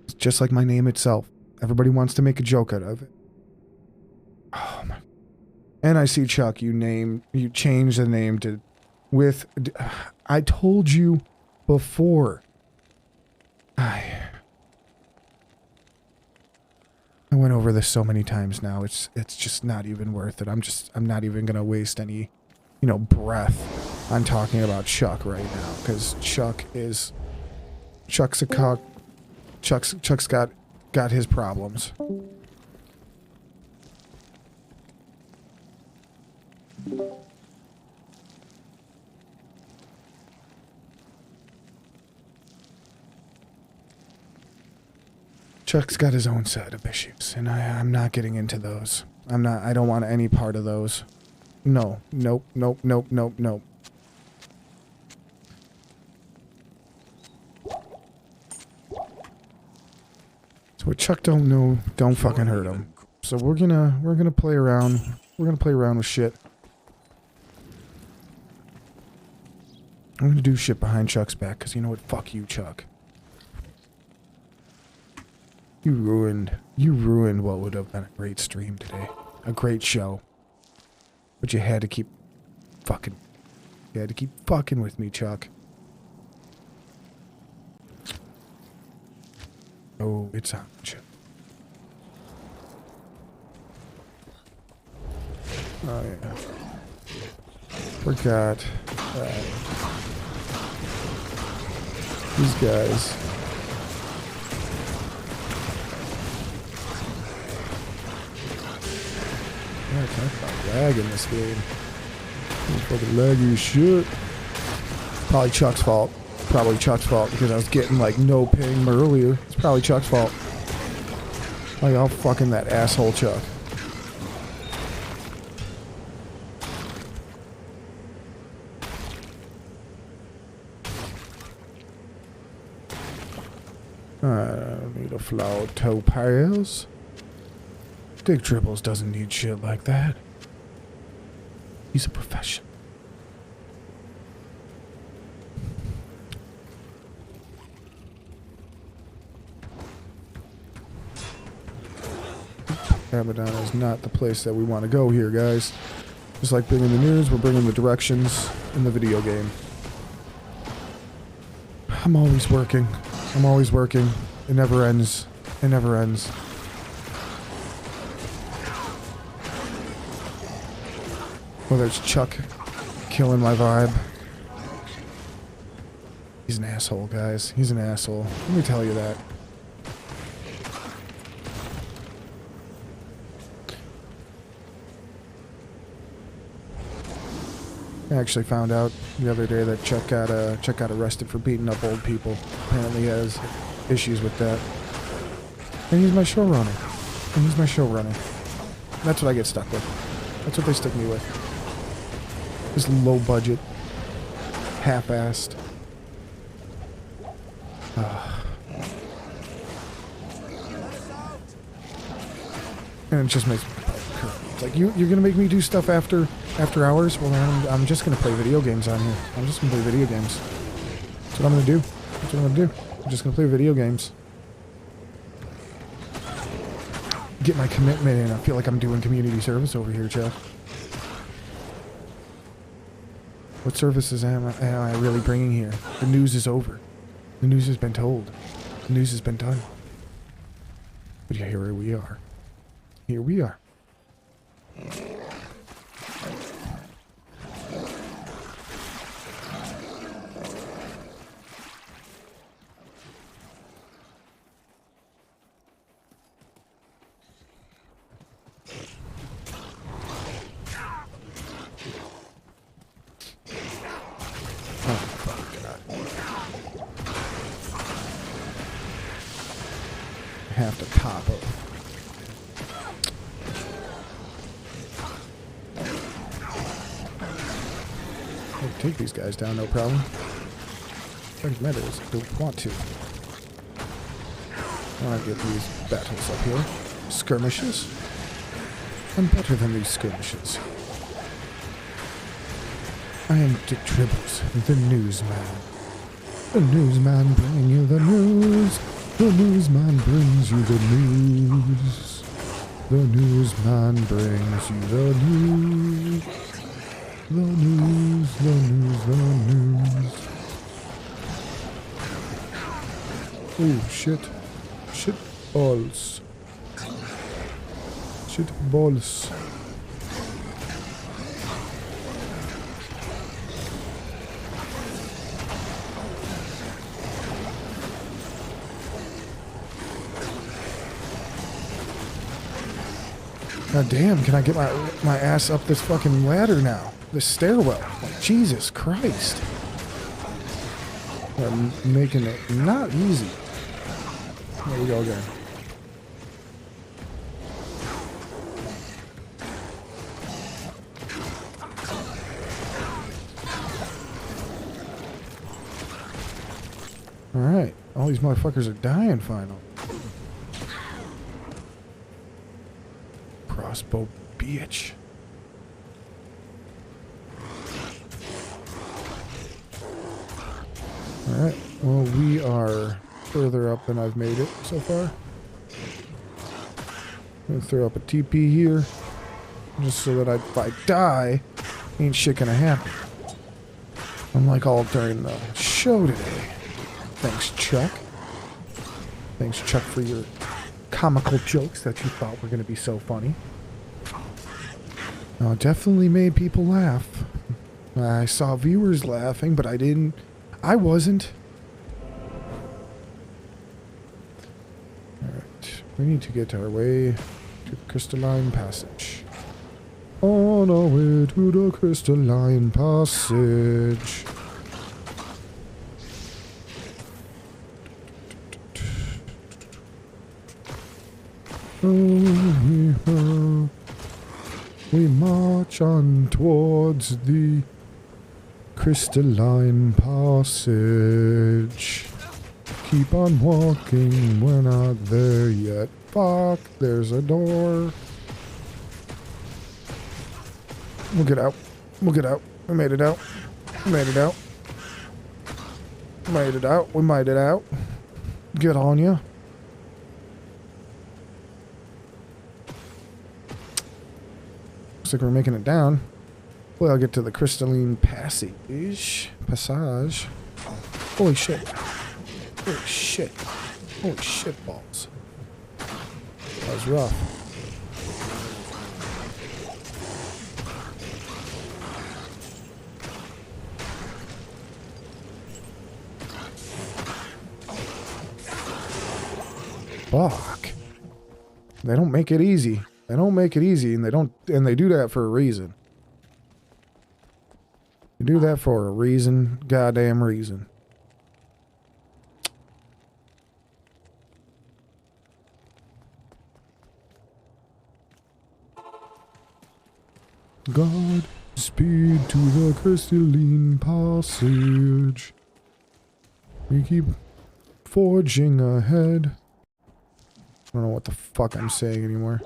It's just like my name itself. Everybody wants to make a joke out of it. Oh my. And I see, Chuck, you changed the name to I told you before. I went over this so many times now. It's just not even worth it. I'm not even gonna waste any, breath on talking about Chuck right now, because Chuck's a cock. Chuck's got his problems. Chuck's got his own set of issues, and I'm not getting into those. I don't want any part of those. No. Nope. So what Chuck don't know, don't fucking hurt him. So we're gonna play around. We're gonna play around with shit. I'm gonna do shit behind Chuck's back, because you know what? Fuck you, Chuck. You ruined what would have been a great stream today. A great show. But you had to keep fucking with me, Chuck. Oh, it's on, Chuck. Oh, yeah. Forgot. These guys. Yeah, talk about lag in this game. Fucking laggy as shit. Probably Chuck's fault. Because I was getting like no ping earlier. It's probably Chuck's fault. Like, I'll fucking that asshole Chuck. I don't need a flawed topaz. Dick Dribbles doesn't need shit like that. He's a professional. Abaddon is not the place that we want to go here, guys. Just like bringing the news, we're bringing the directions in the video game. I'm always working. It never ends. Whether it's Chuck killing my vibe. He's an asshole, guys. He's an asshole. Let me tell you that. I actually found out the other day that Chuck got arrested for beating up old people. Apparently he has issues with that. And he's my showrunner. That's what I get stuck with. That's what they stick me with. This low budget, half-assed. And it just makes me it's like, you're gonna make me do stuff after hours? Well, I'm just gonna play video games on here. I'm just gonna play video games. That's what I'm gonna do. I'm just gonna play video games. Get my commitment in. I feel like I'm doing community service over here, Chuck. What services am I really bringing here? The news is over. The news has been told. The news has been done. But yeah, here we are. Here we are. have to pop up. I can take these guys down, no problem. Doesn't matter, I don't want to. I want to get these battles up here. Skirmishes. I'm better than these skirmishes. I am Dribbles, the newsman. The newsman bring you the news. The newsman brings you the news. The newsman brings you the news. The news, the news, the news. Oh, shit. Shit balls. Shit balls. God damn, can I get my ass up this fucking ladder now? This stairwell. Like, Jesus Christ. I'm making it not easy. There we go again. Alright. All these motherfuckers are dying finally. Crossbow bitch. Alright. Well, we are further up than I've made it so far. I'm gonna throw up a TP here. Just so that if I die, ain't shit gonna happen. Unlike all during the show today. Thanks, Chuck. Thanks, Chuck, for your comical jokes that you thought were gonna be so funny. No, it definitely made people laugh. I saw viewers laughing, but I wasn't. Alright, we need to get our way to the crystalline passage. On our way to the crystalline passage. We march on towards the crystalline passage. Keep on walking, we're not there yet. Fuck, there's a door. We'll get out. We'll get out. We made it out. We made it out. Made it out. We made it out. Good on ya. Looks like we're making it down. Well, I'll get to the crystalline passage. Passage. Holy shit. Holy shit. Holy shit balls. That was rough. Fuck. They don't make it easy. They don't make it easy, and they do that for a reason. They do that for a reason, goddamn reason. God speed to the crystalline passage. We keep forging ahead. I don't know what the fuck I'm saying anymore.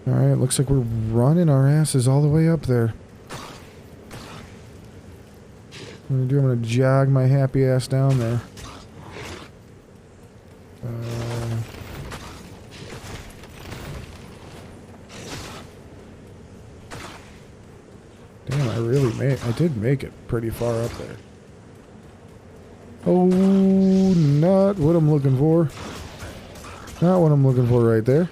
Alright, looks like we're running our asses all the way up there. What I'm gonna jog my happy ass down there. Damn, I did make it pretty far up there. Oh, not what I'm looking for. Not what I'm looking for right there.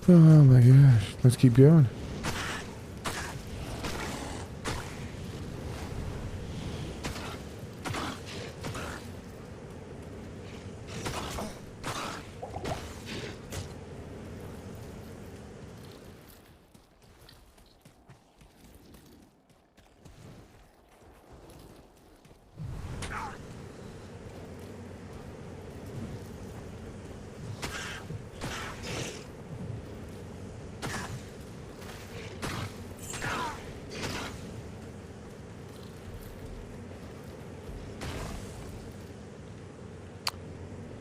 Oh my gosh, let's keep going.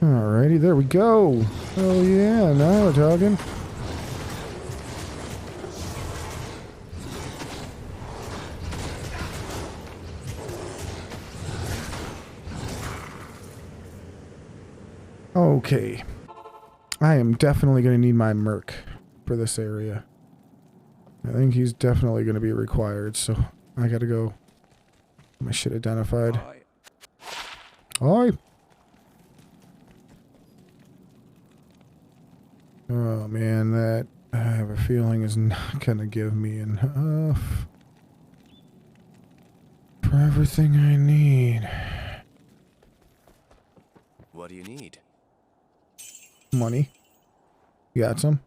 Alrighty, there we go. Oh yeah, now we're talking. Okay. I am definitely going to need my merc for this area. I think he's definitely going to be required, so I got to go get my shit identified. Hi. Oh man, that I have a feeling is not going to give me enough for everything I need. What do you need? Money. You got some?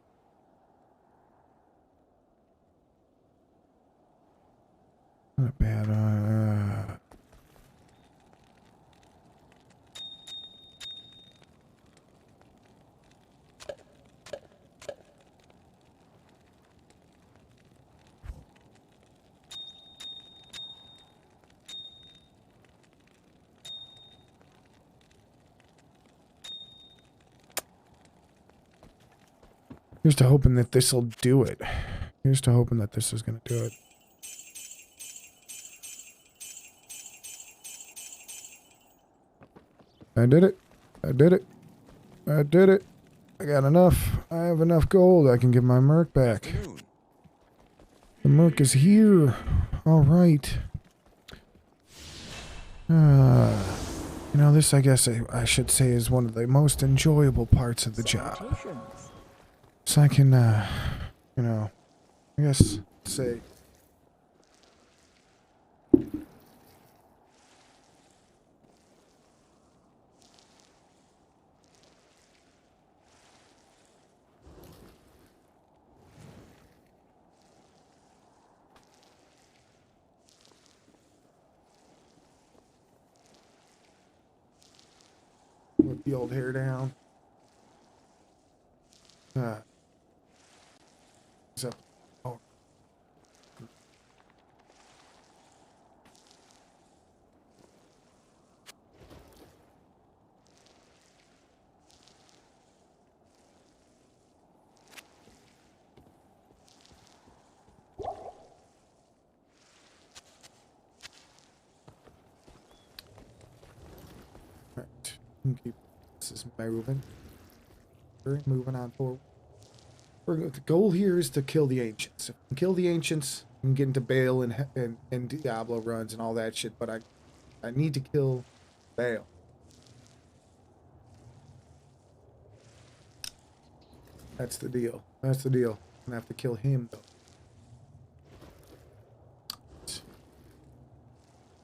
Not bad. Here's to hoping that this'll do it. Here's to hoping that this is gonna do it. I did it. I did it. I did it. I got enough. I have enough gold. I can give my merc back. The merc is here. All right. You know, this I guess I should say is one of the most enjoyable parts of the job. So I can, you know, I guess say. Put the old hair down. So, oh. Right. Keep this is moving. We're moving on forward. The goal here is to kill the ancients. If we kill the ancients, we can get into Baal and Diablo runs and all that shit, but I need to kill Baal. That's the deal. That's the deal. I'm gonna have to kill him though.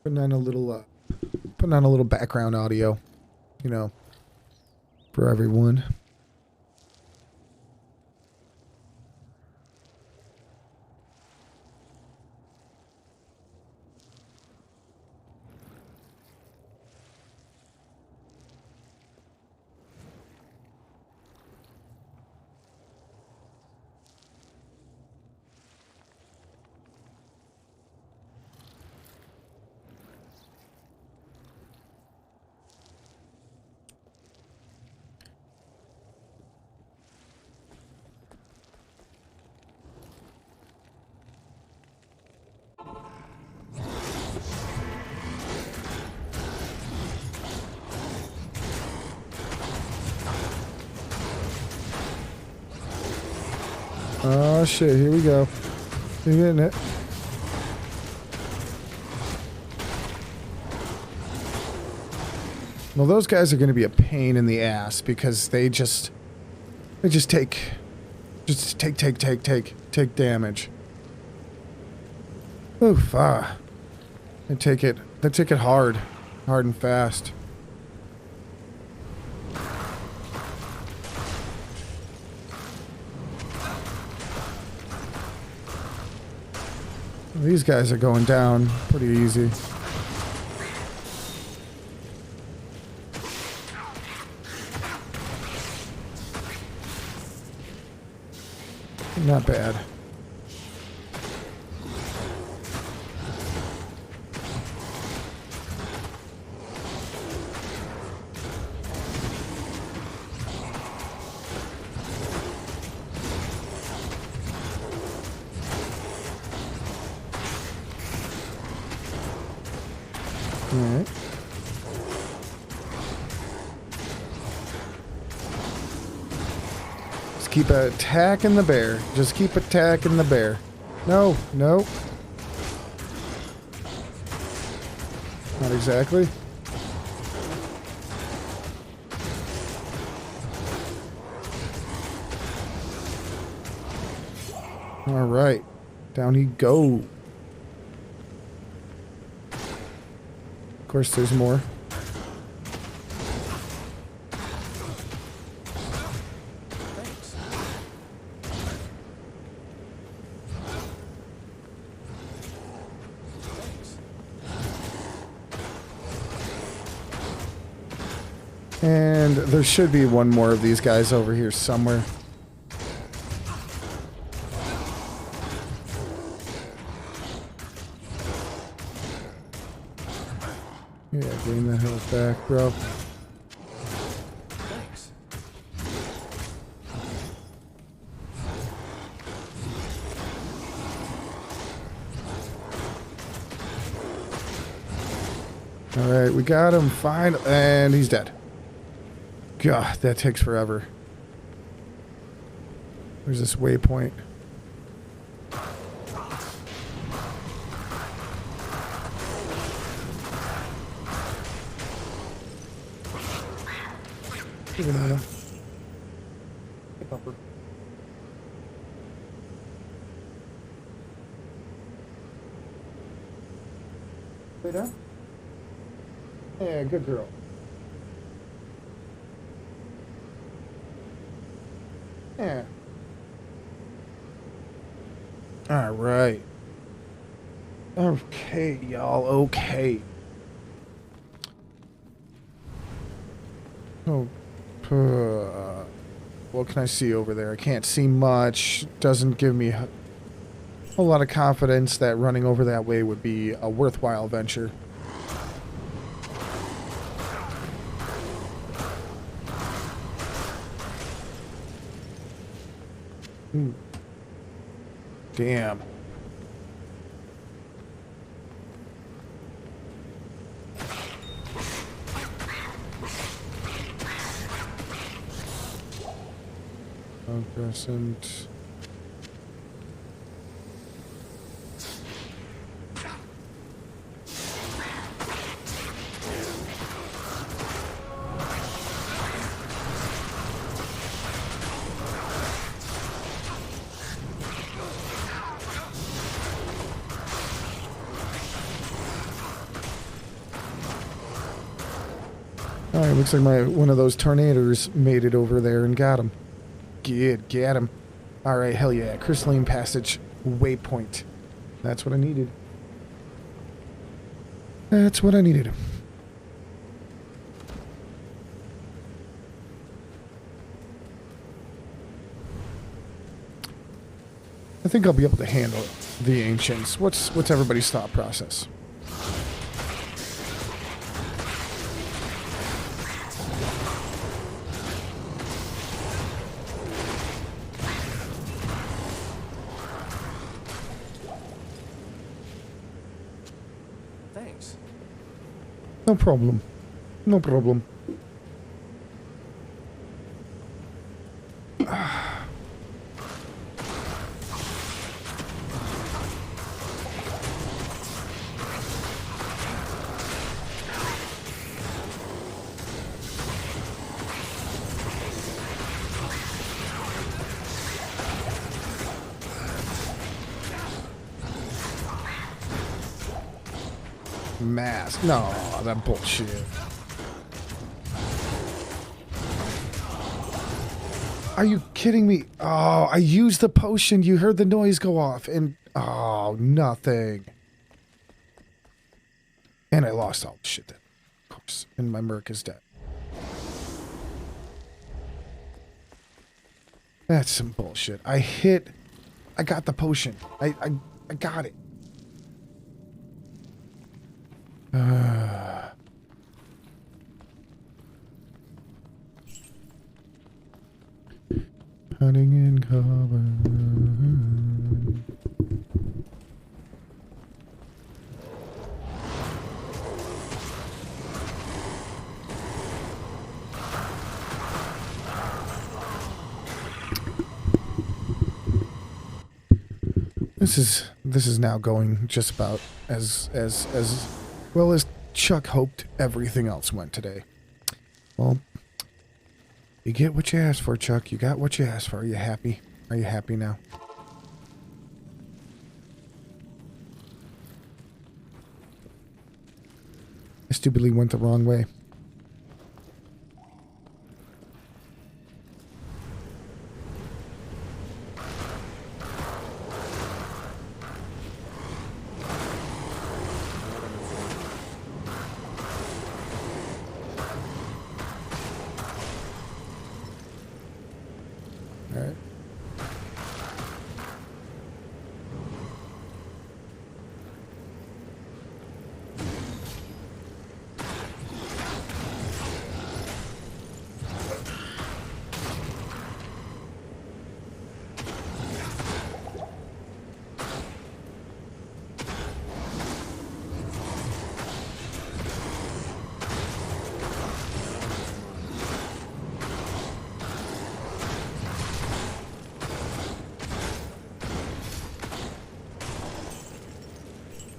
Putting on a little background audio, you know, for everyone. Oh shit, here we go. You're getting it. Well, those guys are going to be a pain in the ass because they just take damage. Oof, they take it hard and fast. These guys are going down pretty easy. Not bad. Alright. Just keep attacking the bear. Just keep attacking the bear. No, no. Not exactly. All right. Down he go. Of course, there's more. And there should be one more of these guys over here somewhere. Yeah, gain the health back, bro. Thanks. Alright, we got him. Fine. And he's dead. God, that takes forever. There's this waypoint. Hey, Pupper. Lay down. Yeah, good girl. Yeah. All right. Okay, y'all. Okay. Oh. What can I see over there? I can't see much. Doesn't give me a whole lot of confidence that running over that way would be a worthwhile venture. Damn. Crescent. Alright, looks like one of those tornadoes made it over there and got him. Good, get him. Alright, hell yeah. Crystalline Passage waypoint. That's what I needed. That's what I needed. I think I'll be able to handle the Ancients. What's everybody's thought process? Thanks. No problem. No problem. Mask. No, that bullshit. Are you kidding me? Oh, I used the potion. You heard the noise go off and oh, nothing. And I lost all the shit then. Of course. And my merc is dead. That's some bullshit. I got the potion. I got it. Hunting in cover. This is now going just about as well as Chuck hoped everything else went today. Well, you get what you asked for, Chuck. You got what you asked for. Are you happy? Are you happy now? I stupidly went the wrong way. All right.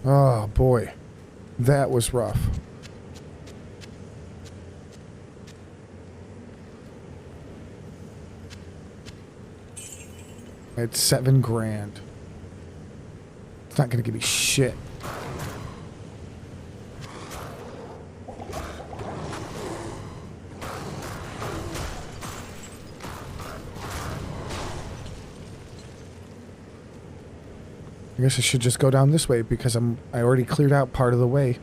Oh boy, that was rough. It's $7,000. It's not gonna give me shit. I guess I should just go down this way because I already cleared out part of the way.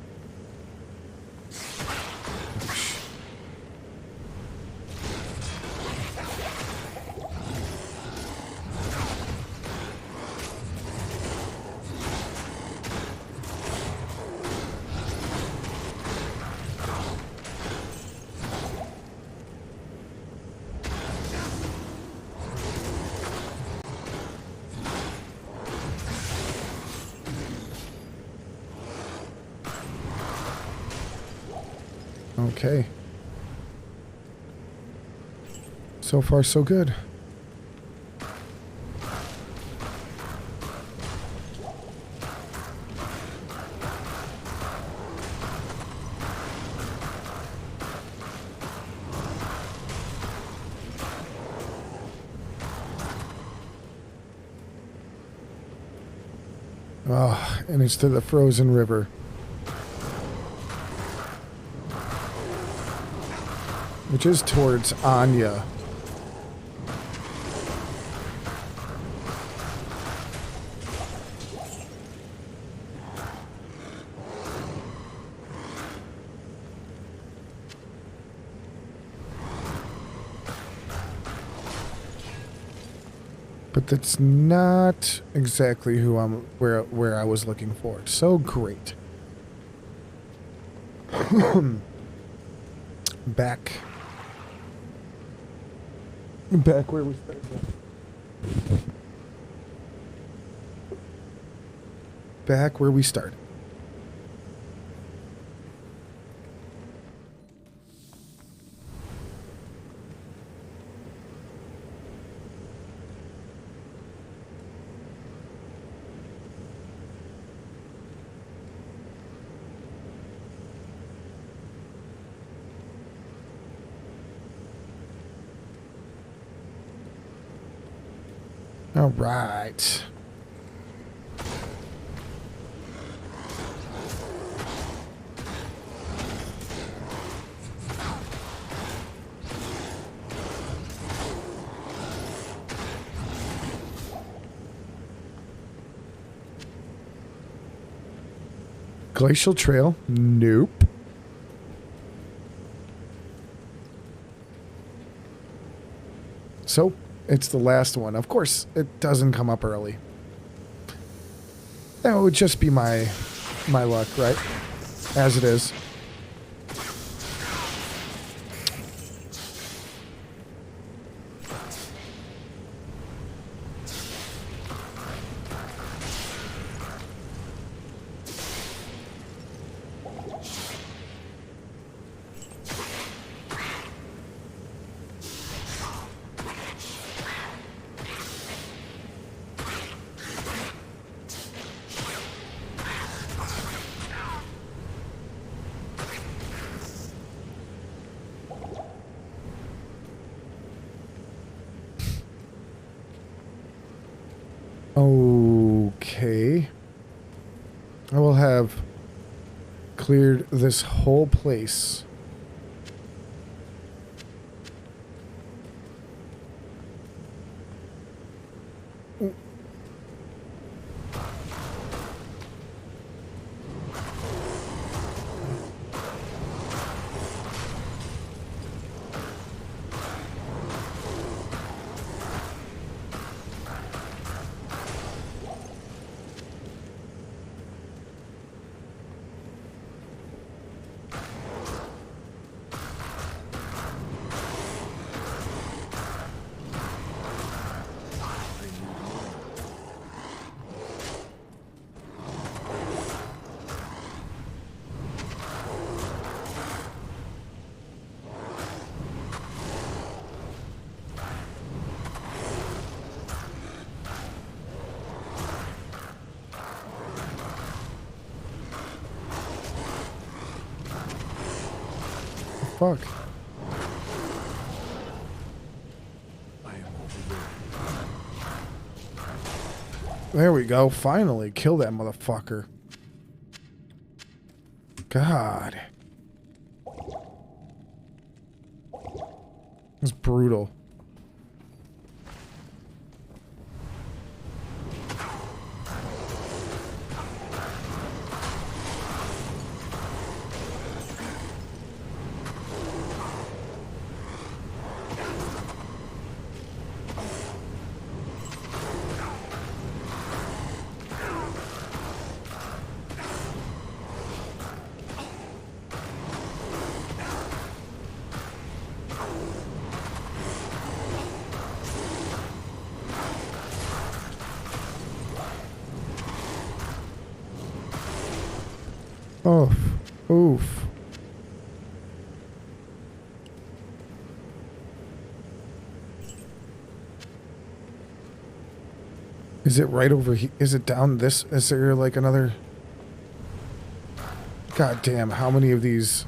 Okay. So far, so good. Oh, and it's to the frozen river. Which is towards Anya. But that's not exactly where I was looking for. So great. Back where we started. Back where we started. All right. Glacial Trail? Nope. So, it's the last one. Of course, it doesn't come up early. That would just be my luck, right? As it is. Okay. I will have cleared this whole place. Fuck. There we go. Finally, kill that motherfucker. God. It's brutal. Oof. Oof. Is it right over here? Is it down this? Is there like another? God damn, how many of these?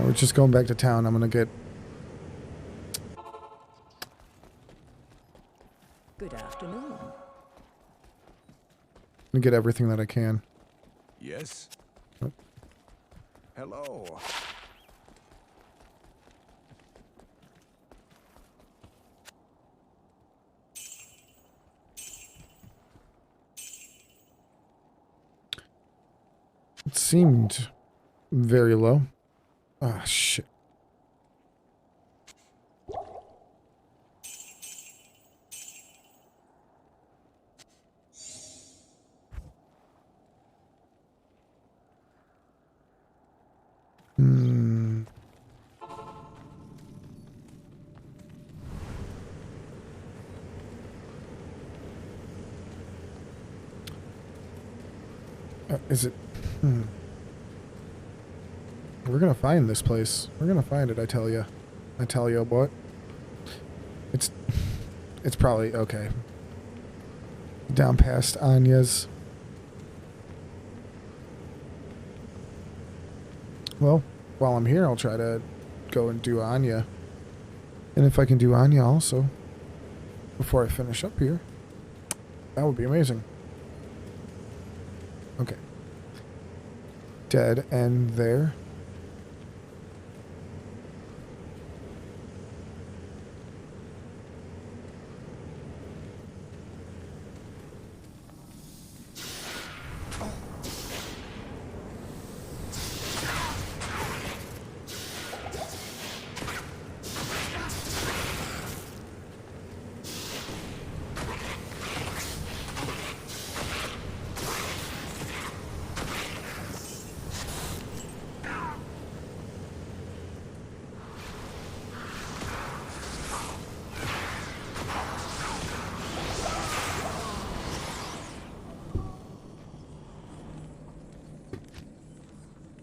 We're just going back to town. I'm gonna get... Good afternoon. I'm gonna get everything that I can. Yes. Oh. Hello. It seemed very low. Ah, shit. Hmm. Is it... Hmm. We're gonna find this place. We're gonna find it, I tell you. I tell you what. It's probably... Okay. Down past Anya's. Well, while I'm here, I'll try to go and do Anya. And if I can do Anya also, before I finish up here, that would be amazing. Okay. Dead end there.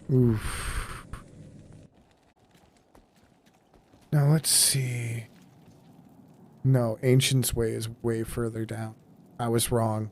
Oof. Now let's see. No, Ancient's Way is way further down. I was wrong.